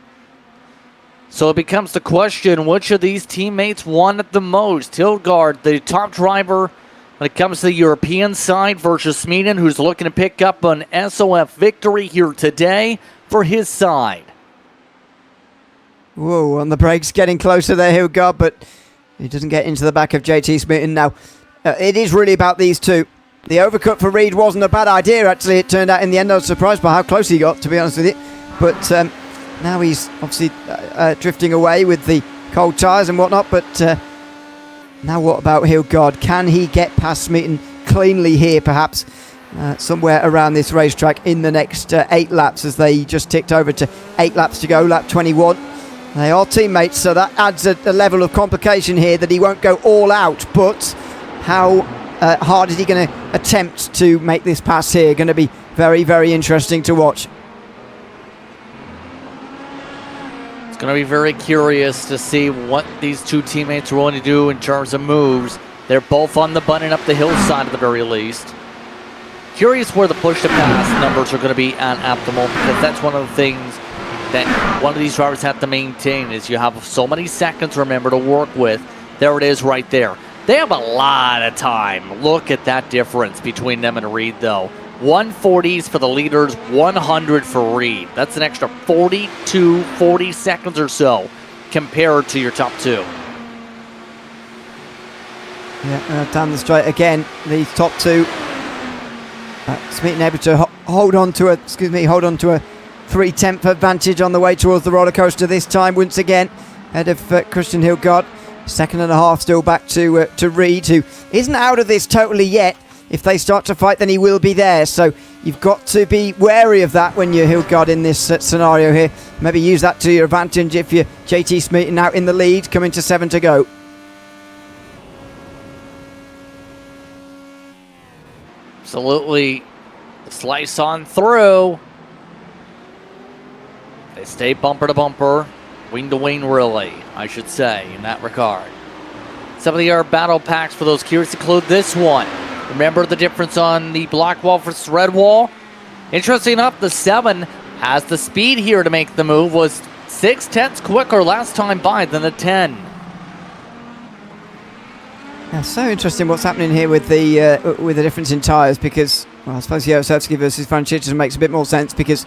So it becomes the question, which of these teammates won it the most? Hildegard, the top driver when it comes to the European side, versus Smeaton, who's looking to pick up an SOF victory here today for his side. Whoa, on the brakes, getting closer there, Hildegard, but he doesn't get into the back of JT Smeaton now. It is really about these two. The overcut for Reed wasn't a bad idea, actually. It turned out in the end. I was surprised by how close he got, to be honest with you. But now he's obviously drifting away with the cold tyres and whatnot, but now what about Hilgard? Can he get past Smeaton cleanly here, perhaps? Somewhere around this racetrack in the next 8 laps, as they just ticked over to 8 laps to go, lap 21. They are teammates, so that adds a level of complication here that he won't go all out, but how hard is he going to attempt to make this pass here? Going to be very, very interesting to watch. It's going to be very curious to see what these two teammates are willing to do in terms of moves. They're both on the button up the hillside at the very least. Curious where the push-to-pass numbers are going to be at the moment, because that's one of the things that one of these drivers have to maintain, is you have so many seconds, remember, to work with. There it is right there. They have a lot of time. Look at that difference between them and Reed, though. 140s for the leaders, 100 for Reed. That's an extra 40 seconds or so compared to your top two. Yeah, down the straight again, these top two. Smeaton able to hold on to a 3/10 advantage on the way towards the roller coaster this time, once again ahead of Christian Hilgard. 2.5 still back to Reed, who isn't out of this totally yet. If they start to fight, then he will be there, so you've got to be wary of that when you're Hilgard in this scenario here. Maybe use that to your advantage if you're JT Smeaton out in the lead, coming to 7 to go. Absolutely slice on through. They stay bumper to bumper, wing to wing, really, I should say, in that regard. Some of the air battle packs for those curious include this one. Remember the difference on the black wall versus red wall? Interesting enough, the 7 has the speed here to make the move, was 6/10 quicker last time by than the 10. Yeah, so interesting what's happening here with the difference in tyres, because, well, I suppose Josefsky versus Franchichas makes a bit more sense, because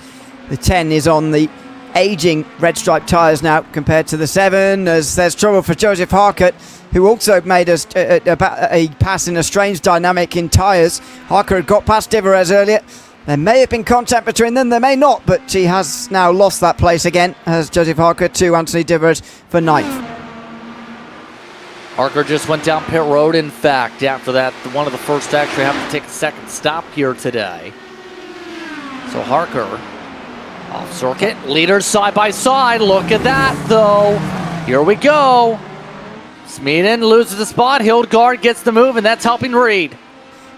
the 10 is on the aging red stripe tyres now compared to the 7, as there's trouble for Joseph Harkett, who also made a pass in a strange dynamic in tyres. Harker had got past Divarez earlier. There may have been contact between them, there may not, but he has now lost that place again, as Joseph Harker to Anthony Divarez for 9th. Harker just went down pit road, in fact, after that, one of the first to actually have to take a second stop here today. So Harker off circuit, leaders side by side. Look at that, though. Here we go. Smeaton loses the spot. Hilgard gets the move, and that's helping Reed.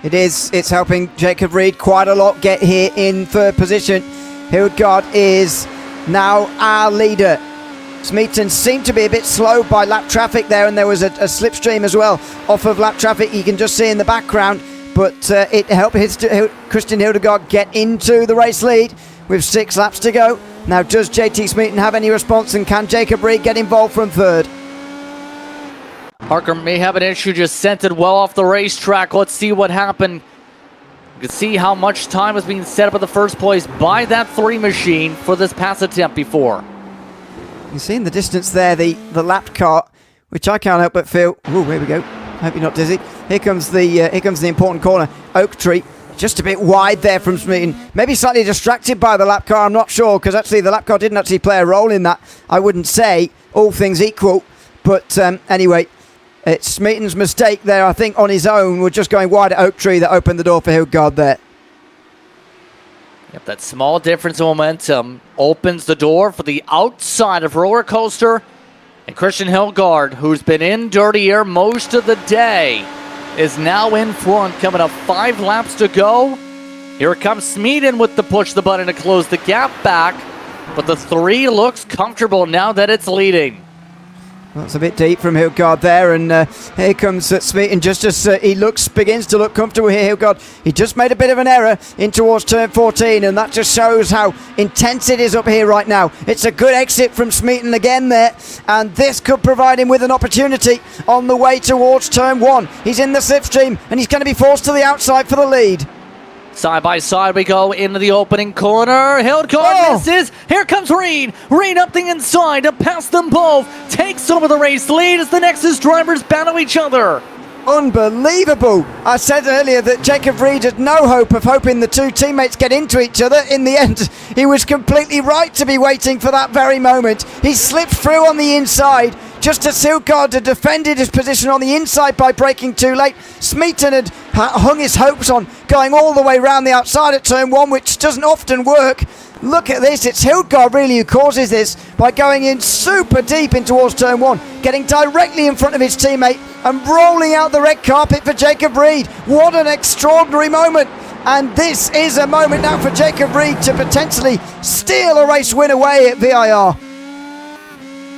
It is. It's helping Jacob Reed quite a lot get here in 3rd position. Hilgard is now our leader. Smeaton seemed to be a bit slow by lap traffic there, and there was a slipstream as well off of lap traffic. You can just see in the background, but it helped Christian Hilgard get into the race lead with 6 laps to go. Now, does JT Smeaton have any response, and can Jacob Reed get involved from 3rd? Harker may have an issue, just sent it well off the racetrack. Let's see what happened. You can see how much time was being set up in the first place by that 3 machine for this pass attempt before. You see in the distance there the lap car, which I can't help but feel. Oh, here we go. Hope you're not dizzy. Here comes the important corner. Oak Tree, just a bit wide there from Smeaton. Maybe slightly distracted by the lap car. I'm not sure, because actually the lap car didn't actually play a role in that. I wouldn't say, all things equal. But anyway, it's Smeaton's mistake there, I think, on his own. We're just going wide at Oak Tree that opened the door for Hilgard there. Yep, that small difference in momentum opens the door for the outside of roller coaster. And Christian Hilgard, who's been in dirty air most of the day, is now in front, coming up 5 laps to go. Here comes Smeaton with the push the button to close the gap back. But the 3 looks comfortable now that it's leading. That's a bit deep from Hilgard there, and here comes Smeaton just as he begins to look comfortable here. Hilgard, he just made a bit of an error in towards turn 14, and that just shows how intense it is up here right now. It's a good exit from Smeaton again there, and this could provide him with an opportunity on the way towards turn 1. He's in the slipstream, and he's going to be forced to the outside for the lead. Side by side we go into the opening corner. Hilgard misses. Here comes Reed. Reed up the inside to pass them both. Takes over the race lead as the Nexus drivers battle each other. Unbelievable. I said earlier that Jacob Reed had no hope of hoping the 2 teammates get into each other. In the end, he was completely right to be waiting for that very moment. He slipped through on the inside just as Hildgaard had defended his position on the inside by braking too late. Smeaton had hung his hopes on going all the way round the outside at turn 1, which doesn't often work. Look at this, it's Hildgaard really who causes this by going in super deep in towards turn 1, getting directly in front of his teammate and rolling out the red carpet for Jacob Reed. What an extraordinary moment. And this is a moment now for Jacob Reed to potentially steal a race win away at VIR.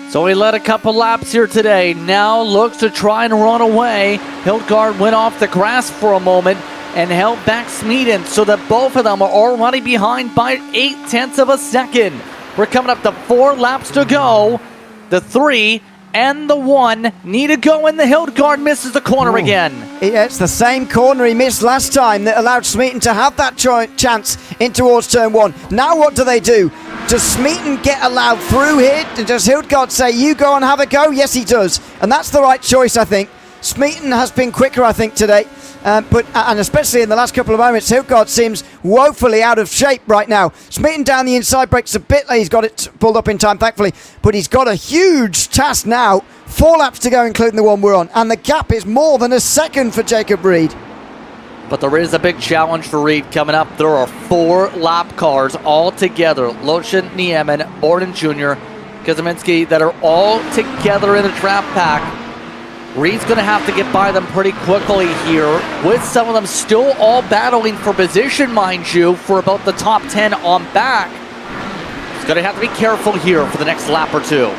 So he led a couple laps here today. Now looks to try and run away. Hildgaard went off the grass for a moment and held back Smeaton so that both of them are already behind by 0.8 of a second. We're coming up to 4 laps to go. The 3 and the 1 need to go, and the Hildgaard misses the corner again. Yeah, it's the same corner he missed last time that allowed Smeaton to have that chance in towards turn 1. Now what do? Does Smeaton get allowed through here? Does Hildgaard say, you go and have a go? Yes, he does. And that's the right choice, I think. Smeaton has been quicker, I think, today. And especially in the last couple of moments, Hildgaard seems woefully out of shape right now. Smeaton down the inside, brakes a bit late. He's got it pulled up in time, thankfully. But he's got a huge task now. 4 laps to go, including the one we're on. And the gap is more than a second for Jacob Reed. But there is a big challenge for Reed coming up. There are 4 lap cars all together. Loshin, Niemen, Borden Jr., Kazaminski, that are all together in the trap pack. Reed's going to have to get by them pretty quickly here, with some of them still all battling for position, mind you, for about the top 10 on back. He's going to have to be careful here for the next lap or 2.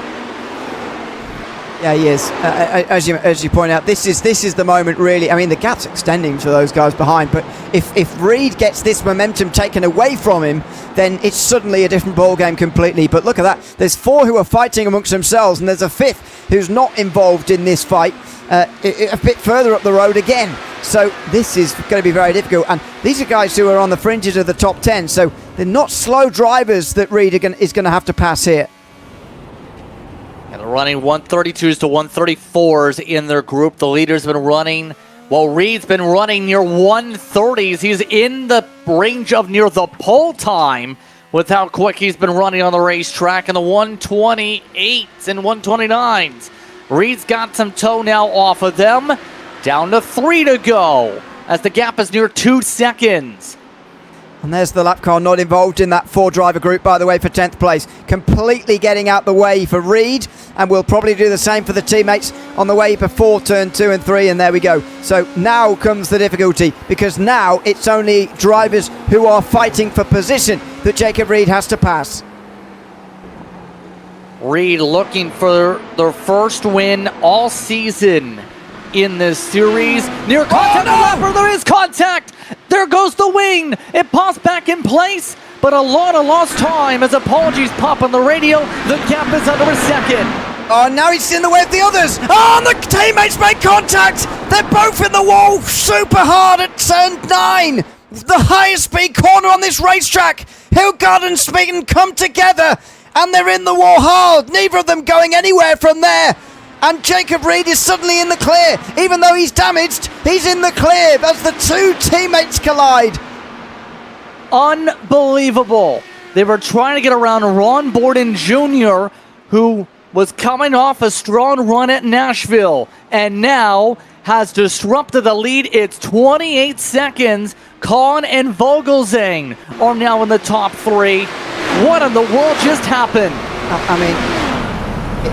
Yeah, he is. As you point out, this is the moment, really. I mean, the gap's extending for those guys behind, but if Reed gets this momentum taken away from him, then it's suddenly a different ballgame completely. But look at that. There's 4 who are fighting amongst themselves, and there's a 5th who's not involved in this fight a bit further up the road again. So this is going to be very difficult. And these are guys who are on the fringes of the top 10, so they're not slow drivers that Reed is going to have to pass here. And they're running 132s to 134s in their group. The leader's been running, well, Reed's been running near 130s. He's in the range of near the pole time with how quick he's been running on the racetrack in the 128s and 129s. Reed's got some toe now off of them. Down to 3 to go as the gap is near 2 seconds. And there's the lap car not involved in that 4-driver group, by the way, for 10th place. Completely getting out the way for Reed, and we'll probably do the same for the teammates on the way before turn 2 and 3, and there we go. So now comes the difficulty, because now it's only drivers who are fighting for position that Jacob Reed has to pass. Reed looking for their first win all season in this series. Near contact, there is contact. There goes the wing. It pops back in place, but a lot of lost time as apologies pop on the radio. The gap is under a second. Oh, now he's in the way of the others. Oh, and the teammates make contact. They're both in the wall super hard at turn 9. The highest speed corner on this racetrack. Hildgaard and Smeaton come together, and they're in the wall hard. Neither of them going anywhere from there. And Jacob Reed is suddenly in the clear. Even though he's damaged, he's in the clear as the 2 teammates collide. Unbelievable. They were trying to get around Ron Borden Jr., who was coming off a strong run at Nashville and now has disrupted the lead. It's 28 seconds. Kahn and Vogelzang are now in the top 3. What in the world just happened? I mean,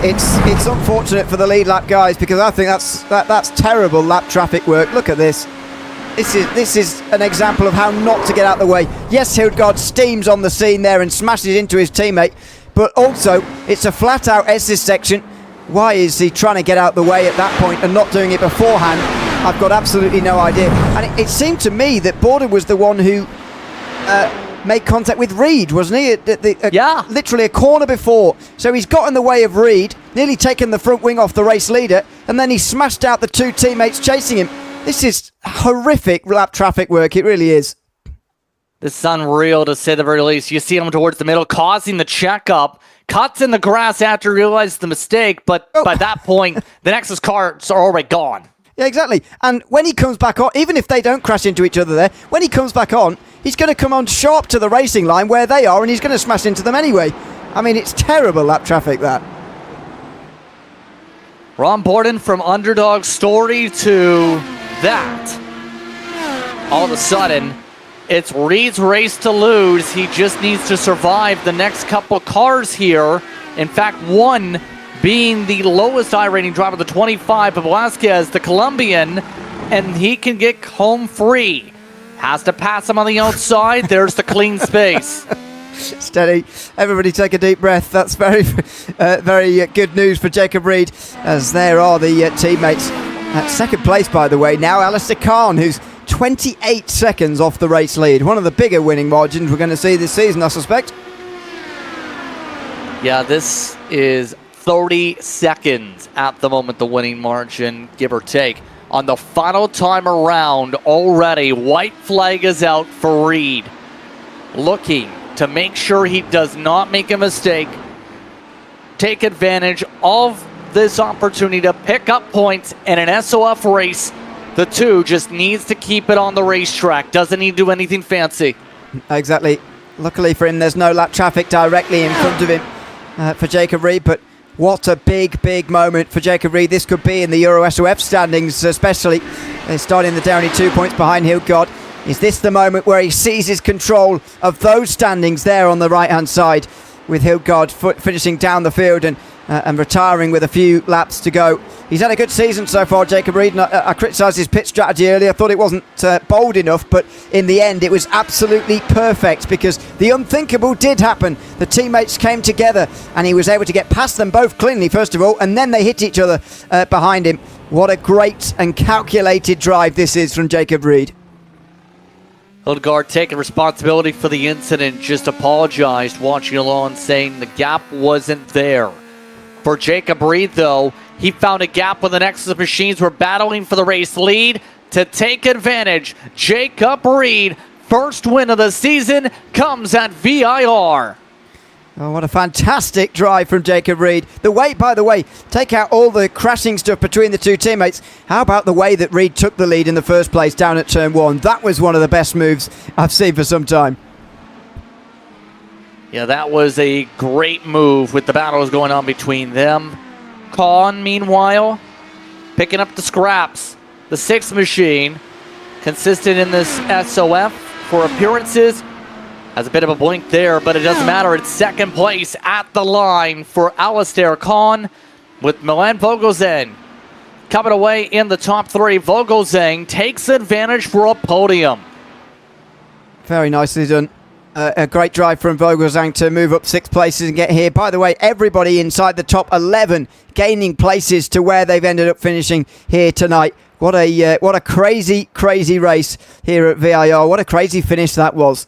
it's unfortunate for the lead lap guys, because I think that's terrible lap traffic work. Look at this. This is an example of how not to get out of the way. Yes, Hildgaard steams on the scene there and smashes into his teammate, but also it's a flat out S's section. Why is he trying to get out the way at that point and not doing it beforehand? I've got absolutely no idea. And it seemed to me that Borden was the one who made contact with Reed, wasn't he? Yeah. Literally a corner before. So he's got in the way of Reed, nearly taken the front wing off the race leader, and then he smashed out the 2 teammates chasing him. This is horrific lap traffic work. It really is. This is unreal, to say the very least. You see him towards the middle, causing the checkup. Cuts in the grass after he realizes the mistake, but by that point, the Nexus cars are already gone. Yeah, exactly. And when he comes back on, even if they don't crash into each other there, when he comes back on, he's going to come on sharp to the racing line where they are, and he's going to smash into them anyway. I mean, it's terrible lap traffic, that. Ron Borden from underdog story to that. All of a sudden, it's Reed's race to lose. He just needs to survive the next couple cars here. In fact, one being the lowest iRating driver, the 25 of Velasquez, the Colombian, and he can get home free. Has to pass him on the outside. There's the clean space. Steady. Everybody take a deep breath. That's very good news for Jacob Reed, as there are the teammates. At second place, by the way, now Alistair Khan, who's 28 seconds off the race lead. One of the bigger winning margins we're going to see this season, I suspect. Yeah, this is 30 seconds at the moment, the winning margin, give or take. On the final time around, already, white flag is out for Reed. Looking to make sure he does not make a mistake. Take advantage of this opportunity to pick up points in an SOF race. The two just needs to keep it on the racetrack. Doesn't need to do anything fancy. Exactly. Luckily for him, there's no lap traffic directly in front of him for Jacob Reed. But what a big moment for Jacob Reed this could be in the Euro SOF standings, especially. They're starting the day only 2 points behind Hildgaard. Is this the moment where he seizes control of those standings there on the right-hand side, with Hildgaard finishing down the field and retiring with a few laps to go? He's had a good season so far, Jacob Reed, and I criticised his pit strategy earlier. I thought it wasn't bold enough, but in the end it was absolutely perfect, because the unthinkable did happen. The teammates came together and he was able to get past them both cleanly, first of all, and then they hit each other behind him. What a great and calculated drive this is from Jacob Reed. Hildgaard taking responsibility for the incident, just apologized, watching along, saying the gap wasn't there. For Jacob Reed, though, he found a gap when the Nexus machines were battling for the race lead to take advantage. Jacob Reed, first win of the season, comes at VIR. Oh, what a fantastic drive from Jacob Reed. The way, by the way, take out all the crashing stuff between the two teammates. How about the way that Reed took the lead in the first place down at turn one? That was one of the best moves I've seen for some time. Yeah, that was a great move with the battles going on between them. Khan, meanwhile, picking up the scraps. The sixth machine, consistent in this SOF for appearances. Has a bit of a blink there, but it doesn't matter. It's second place at the line for Alistair Khan, with Milan Vogelsang coming away in the top three. Vogelsang takes advantage for a podium. Very nicely done. A great drive from Vogelsang to move up 6 places and get here. By the way, everybody inside the top 11 gaining places to where they've ended up finishing here tonight. What a crazy race here at VIR. What a crazy finish that was.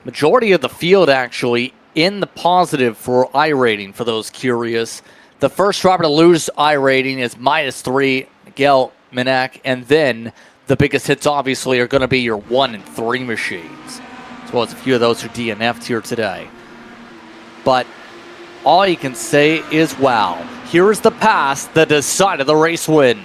Majority of the field actually in the positive for iRating, for those curious. The first driver to lose iRating is -3, Miguel Minac, and then the biggest hits obviously are going to be your 1 and 3 machines, as well as a few of those who DNF'd here today. But all you can say is, wow, here's the pass that decided the race win.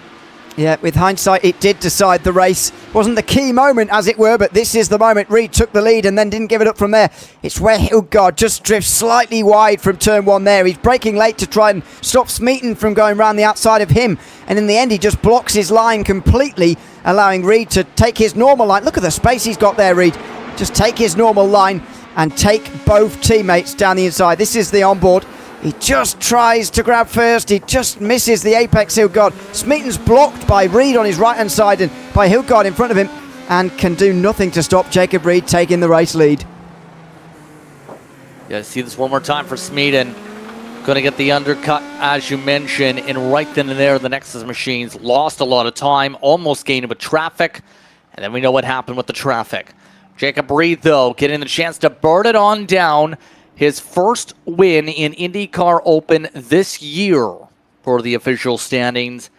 Yeah, with hindsight, it did decide the race. Wasn't the key moment, as it were, but this is the moment. Reed took the lead and then didn't give it up from there. It's where Hildgaard just drifts slightly wide from turn one there. He's braking late to try and stop Smeaton from going round the outside of him. And in the end, he just blocks his line completely, allowing Reed to take his normal line. Look at the space he's got there, Reed. Just take his normal line and take both teammates down the inside. This is the onboard. He just tries to grab first. He just misses the apex Hildgaard. Smeaton's blocked by Reed on his right-hand side and by Hildgaard in front of him, and can do nothing to stop Jacob Reed taking the race lead. Yeah, see this one more time for Smeaton. Going to get the undercut, as you mentioned, and right then and there, the Nexus machines lost a lot of time, almost gained with traffic, and then we know what happened with the traffic. Jacob Reed, though, getting the chance to burn it on down. His first win in IndyCar Open this year for the official standings.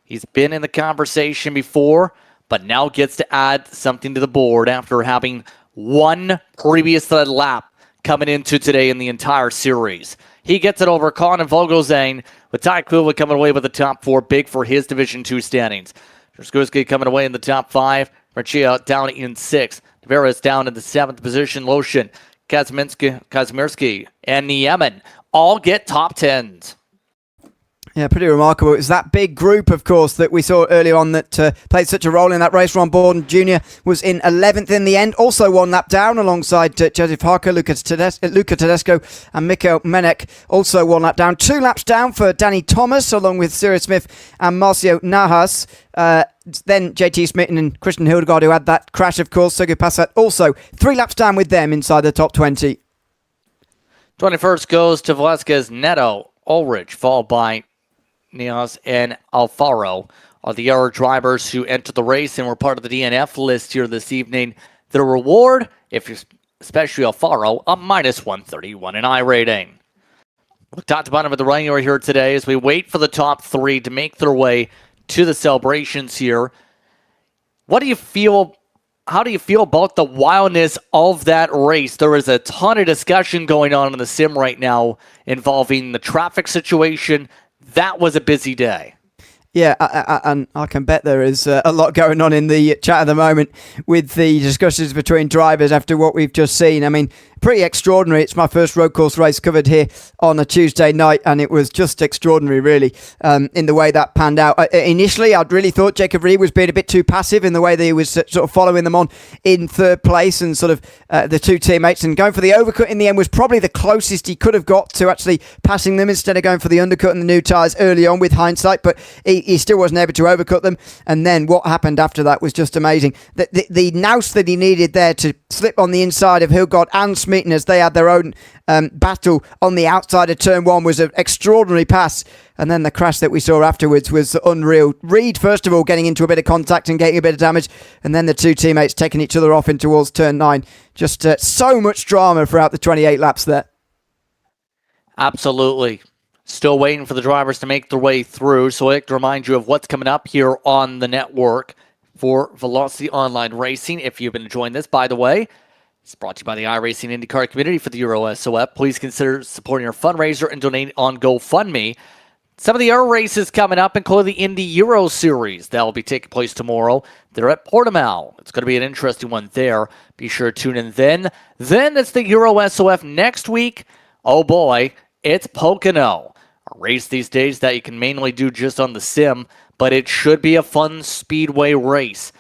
He's been in the conversation before, but now gets to add something to the board after having one previous lap coming into today in the entire series. He gets it over Khan and Vogelsang, with Ty Kluva coming away with the top 4, big for his Division 2 standings. Dragowski coming away in the top 5, Rachia down in 6th, Tavares down in the 7th position, Lotion, Kazmirsky, and Niemen all get top 10s. Yeah, pretty remarkable. It was that big group, of course, that we saw earlier on that played such a role in that race. Ron Borden Jr. was in 11th in the end, also one lap down alongside Joseph Harker, Luca Tedesco and Mikhail Menek, also one lap down. 2 laps down for Danny Thomas, along with Cyril Smith and Marcio Nahas. Then JT Smitten and Christian Hildegard, who had that crash, of course. Sergio Passat also 3 laps down with them inside the top 20. 21st goes to Velasquez, Neto, Ulrich, followed by Nias and Alfaro are the Aero drivers who entered the race and were part of the DNF list here this evening. The reward, if you're especially Alfaro, a -131 in iRating. Look top to bottom of the running order here today as we wait for the top 3 to make their way to the celebrations here. What do you feel? How do you feel about the wildness of that race? There is a ton of discussion going on in the sim right now involving the traffic situation. That was a busy day. Yeah, and I can bet there is a lot going on in the chat at the moment with the discussions between drivers after what we've just seen. I mean, pretty extraordinary. It's my first road course race covered here on a Tuesday night, and it was just extraordinary, really, in the way that panned out. Initially, I'd really thought Jacob Reed was being a bit too passive in the way that he was sort of following them on in third place and sort of the 2 teammates, and going for the overcut in the end was probably the closest he could have got to actually passing them instead of going for the undercut and the new tyres early on with hindsight, but he still wasn't able to overcut them. And then what happened after that was just amazing. The nous that he needed there to slip on the inside of Hildegard and Smeaton as they had their own battle on the outside of turn 1 was an extraordinary pass. And then the crash that we saw afterwards was unreal. Reed, first of all, getting into a bit of contact and getting a bit of damage, and then the 2 teammates taking each other off in towards turn 9. Just so much drama throughout the 28 laps there. Absolutely. Still waiting for the drivers to make their way through. So I'd like to remind you of what's coming up here on the network for Velocity Online Racing. If you've been enjoying this, by the way, it's brought to you by the iRacing IndyCar community for the Euro SOF. Please consider supporting our fundraiser and donating on GoFundMe. Some of the Aero races coming up include the Indy Euro Series. That will be taking place tomorrow. They're at Portimao. It's going to be an interesting one there. Be sure to tune in then. Then it's the Euro SOF next week. Oh boy, it's Pocono. A race these days that you can mainly do just on the sim, but it should be a fun speedway race.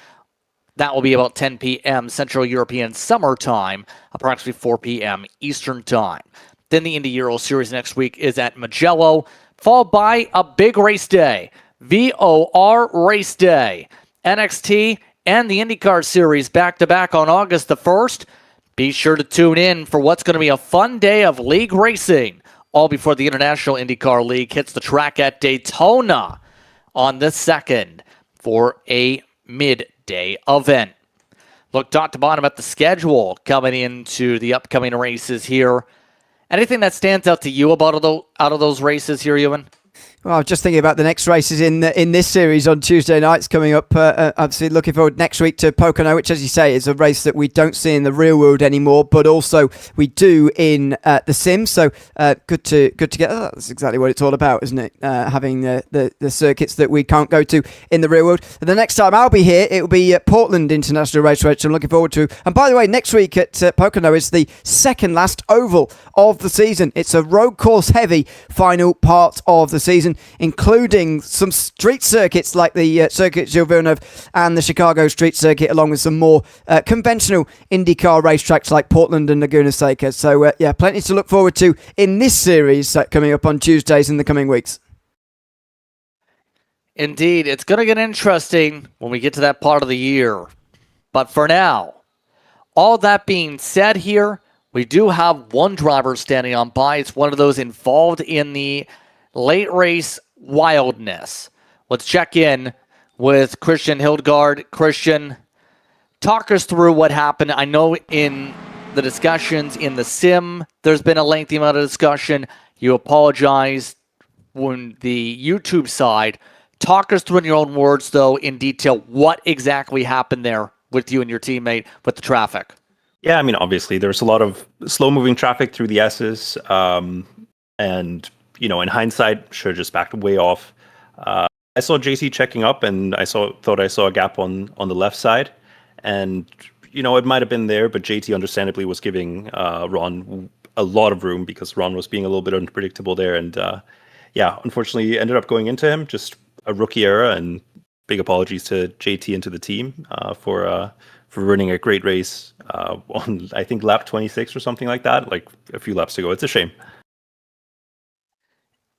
That will be about 10 p.m. Central European Summer Time, approximately 4 p.m. Eastern Time. Then the Indy Euro Series next week is at Mugello, followed by a big race day, VOR Race Day, NXT and the IndyCar Series back-to-back on August the 1st. Be sure to tune in for what's going to be a fun day of league racing, all before the International IndyCar League hits the track at Daytona on the 2nd for a midday event. Look top to bottom at the schedule coming into the upcoming races here. Anything that stands out to you about out of those races here, Ewan? Well, I was just thinking about the next races in this series on Tuesday nights coming up. Obviously, looking forward next week to Pocono, which, as you say, is a race that we don't see in the real world anymore, but also we do in the sim. So good to get. That's exactly what it's all about, isn't it? Having the circuits that we can't go to in the real world. And the next time I'll be here, it will be at Portland International Raceway, which I'm looking forward to. And by the way, next week at Pocono is the second last oval of the season. It's a road course heavy final part of the season, including some street circuits like the circuit Gilles Villeneuve and the Chicago Street Circuit, along with some more conventional IndyCar racetracks like Portland and Laguna Seca. So, yeah, plenty to look forward to in this series coming up on Tuesdays in the coming weeks. Indeed, it's going to get interesting when we get to that part of the year. But for now, all that being said here, we do have one driver standing on by. It's one of those involved in the late race wildness. Let's check in with Christian Hildegard. Christian, talk us through what happened. I know in the discussions in the sim, there's been a lengthy amount of discussion. You apologized on the YouTube side. Talk us through in your own words, though, in detail, what exactly happened there with you and your teammate with the traffic. Yeah, I mean, obviously, there's a lot of slow-moving traffic through the S's, and, you know, in hindsight, should have just backed way off. I saw JC checking up, and thought I saw a gap on the left side, and, you know, it might have been there, but JT understandably was giving Ron a lot of room because Ron was being a little bit unpredictable there, and yeah, unfortunately ended up going into him. Just a rookie error, and big apologies to JT and to the team for running a great race on, I think, lap 26 or something like that, like a few laps to go. It's a shame.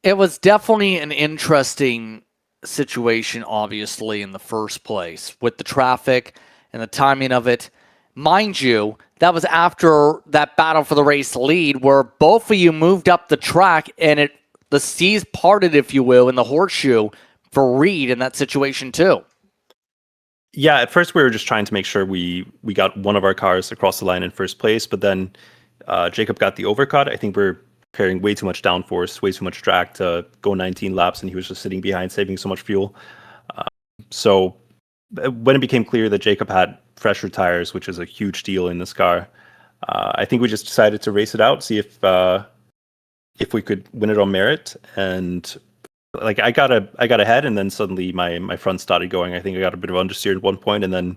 It was definitely an interesting situation, obviously, in the first place, with the traffic and the timing of it. Mind you, that was after that battle for the race lead where both of you moved up the track and the seas parted, if you will, in the horseshoe for Reed in that situation too. Yeah, at first we were just trying to make sure we got one of our cars across the line in first place, but then Jacob got the overcut. I think we're carrying way too much downforce, way too much drag to go 19 laps, and he was just sitting behind, saving so much fuel. So when it became clear that Jacob had fresher tires, which is a huge deal in this car, I think we just decided to race it out, see if we could win it on merit. And like I got ahead, and then suddenly my front started going. I think I got a bit of understeer at one point, and then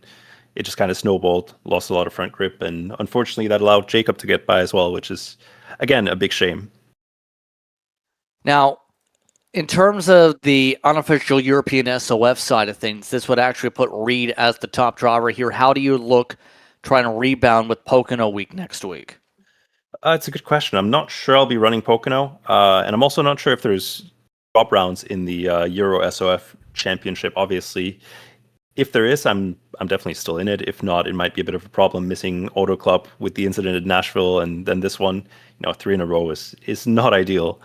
it just kind of snowballed, lost a lot of front grip, and unfortunately that allowed Jacob to get by as well, which is, again, a big shame. Now, in terms of the unofficial European SOF side of things, this would actually put Reed as the top driver here. How do you look trying to rebound with Pocono week next week? It's a good question. I'm not sure I'll be running Pocono, and I'm also not sure if there's drop rounds in the Euro SOF Championship. Obviously, if there is, I'm definitely still in it. If not, it might be a bit of a problem missing Auto Club with the incident at Nashville, and then this one. 3 in a row is not ideal.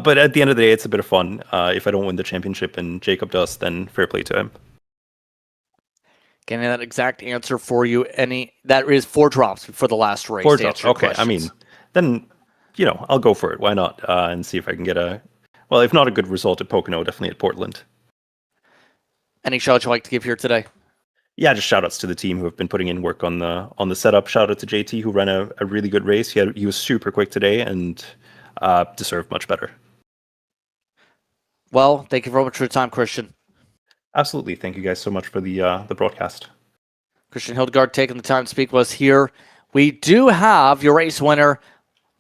But at the end of the day, it's a bit of fun. If I don't win the championship and Jacob does, then fair play to him. Getting that exact answer for you. That is 4 drops for the last race. 4 drops. Okay. I mean, then I'll go for it. Why not? And see if I can get if not a good result at Pocono, definitely at Portland. Any shout you'd like to give here today? Yeah, just shout outs to the team who have been putting in work on the setup. Shout out to JT who ran a really good race. He was super quick today and deserved much better. Well, thank you very much for your time, Christian. Absolutely. Thank you guys so much for the broadcast. Christian Hildegard taking the time to speak with us here. We do have your race winner,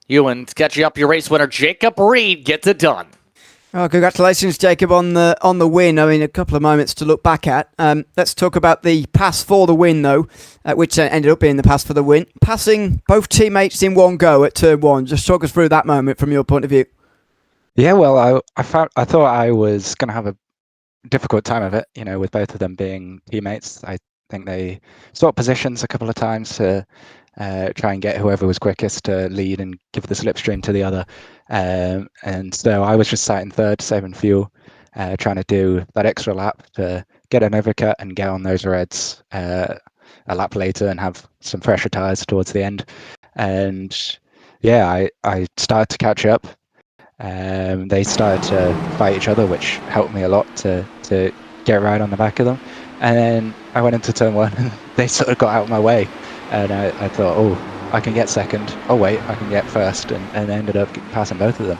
Ewan, to catch you up. Your race winner, Jacob Reed, gets it done. Oh, congratulations, Jacob, on the win. I mean, a couple of moments to look back at. Let's talk about the pass for the win, though, which ended up being the pass for the win. Passing both teammates in one go at turn 1. Just talk us through that moment from your point of view. Yeah, well, I thought I was going to have a difficult time of it, with both of them being teammates. I think they swapped positions a couple of times to try and get whoever was quickest to lead and give the slipstream to the other. And so I was just sat in third, saving fuel, trying to do that extra lap to get an overcut and get on those reds a lap later and have some fresher tires towards the end. And yeah, I started to catch up. They started to fight each other, which helped me a lot to get right on the back of them. And then I went into turn 1 and they sort of got out of my way. And I thought, I can get second. Oh, wait, I can get first. And ended up passing both of them.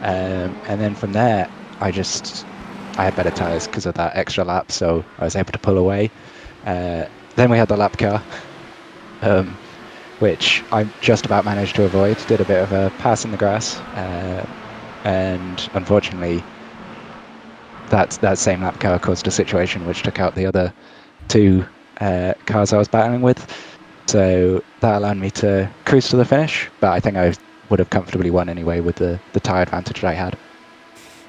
And then from there, I had better tyres because of that extra lap. So I was able to pull away. Then we had the lap car, which I just about managed to avoid. Did a bit of a pass in the grass. And unfortunately, that same lap car caused a situation which took out the other 2 cars I was battling with. So that allowed me to cruise to the finish, but I think I would have comfortably won anyway with the tyre advantage that I had.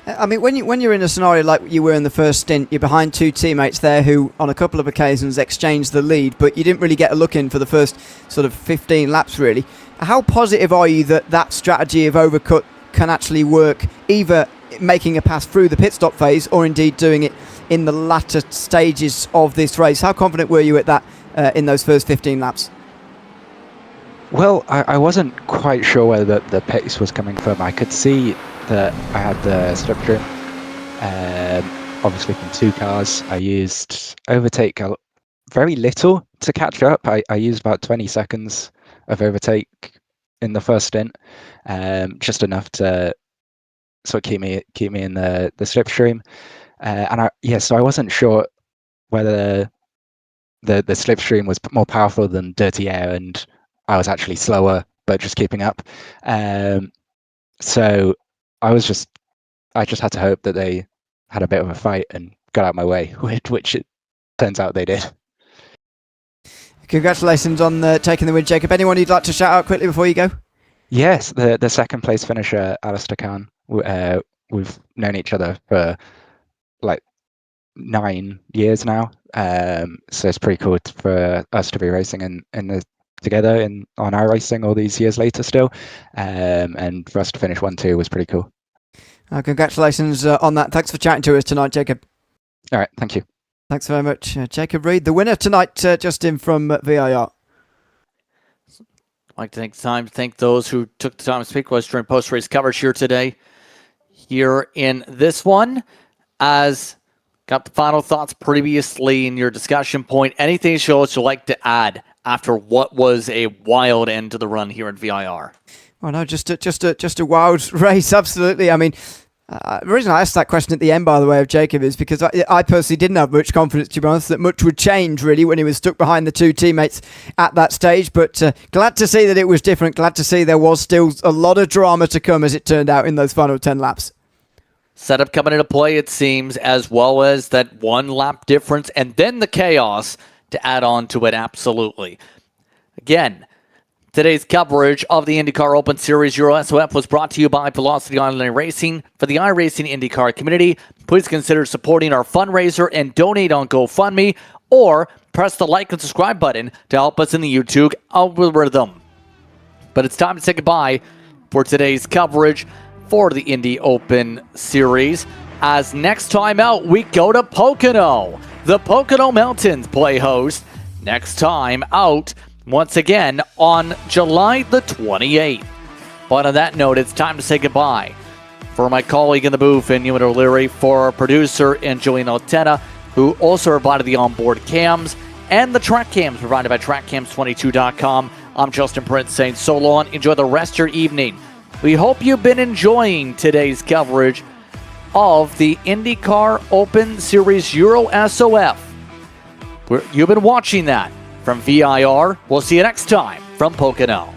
I mean, when you're in a scenario like you were in the first stint, you're behind 2 teammates there who, on a couple of occasions, exchanged the lead, but you didn't really get a look in for the first sort of 15 laps, really. How positive are you that strategy of overcut can actually work, either making a pass through the pit stop phase or indeed doing it in the latter stages of this race? How confident were you at that in those first 15 laps? Well, I wasn't quite sure where the pace was coming from. I could see that I had the slipstream. Obviously from 2 cars, I used overtake very little to catch up. I used about 20 seconds of overtake in the first stint, just enough to sort of keep me in the slipstream. So I wasn't sure whether the slipstream was more powerful than dirty air, and I was actually slower, but just keeping up. So I was just I just had to hope that they had a bit of a fight and got out of my way, which it turns out they did. Congratulations on taking the win, Jacob. Anyone you'd like to shout out quickly before you go? Yes, the second place finisher, Alistair Khan. We've known each other for like 9 years now, so it's pretty cool for us to be racing together on iRacing all these years later still, and for us to finish 1-2 was pretty cool. Congratulations on that. Thanks for chatting to us tonight, Jacob. All right, thank you. Thanks very much, Jacob Reed, the winner tonight, just in from VIR. I'd like to take the time to thank those who took the time to speak with us during post-race coverage here today. Here in this one, as got the final thoughts previously in your discussion point. Anything shows you'd like to add after what was a wild end to the run here at VIR? Well, no, just a wild race, absolutely. I mean, the reason I asked that question at the end, by the way, of Jacob is because I personally didn't have much confidence, to be honest, that much would change, really, when he was stuck behind the two teammates at that stage. But glad to see that it was different. Glad to see there was still a lot of drama to come, as it turned out, in those final 10 laps. Setup coming into play, it seems, as well as that one lap difference, and then the chaos to add on to it, absolutely. Again, today's coverage of the IndyCar Open Series Euro SOF was brought to you by velocityonlineracing. For the iRacing IndyCar community, please consider supporting our fundraiser and donate on GoFundMe, or press the like and subscribe button to help us in the YouTube algorithm. But it's time to say goodbye for today's coverage for the Indy Open Series, as next time out we go to Pocono. The Pocono Mountains play host next time out once again on July the 28th. But on that note, it's time to say goodbye. For my colleague in the booth, and Ewan O'Leary, for our producer and Julien Altena, who also provided the onboard cams and the track cams provided by trackcams22.com, I'm Justin Prince saying so long. Enjoy the rest of your evening. We hope you've been enjoying today's coverage of the IndyCar Open Series Euro SOF. You've been watching that from VIR. We'll see you next time from Pocono.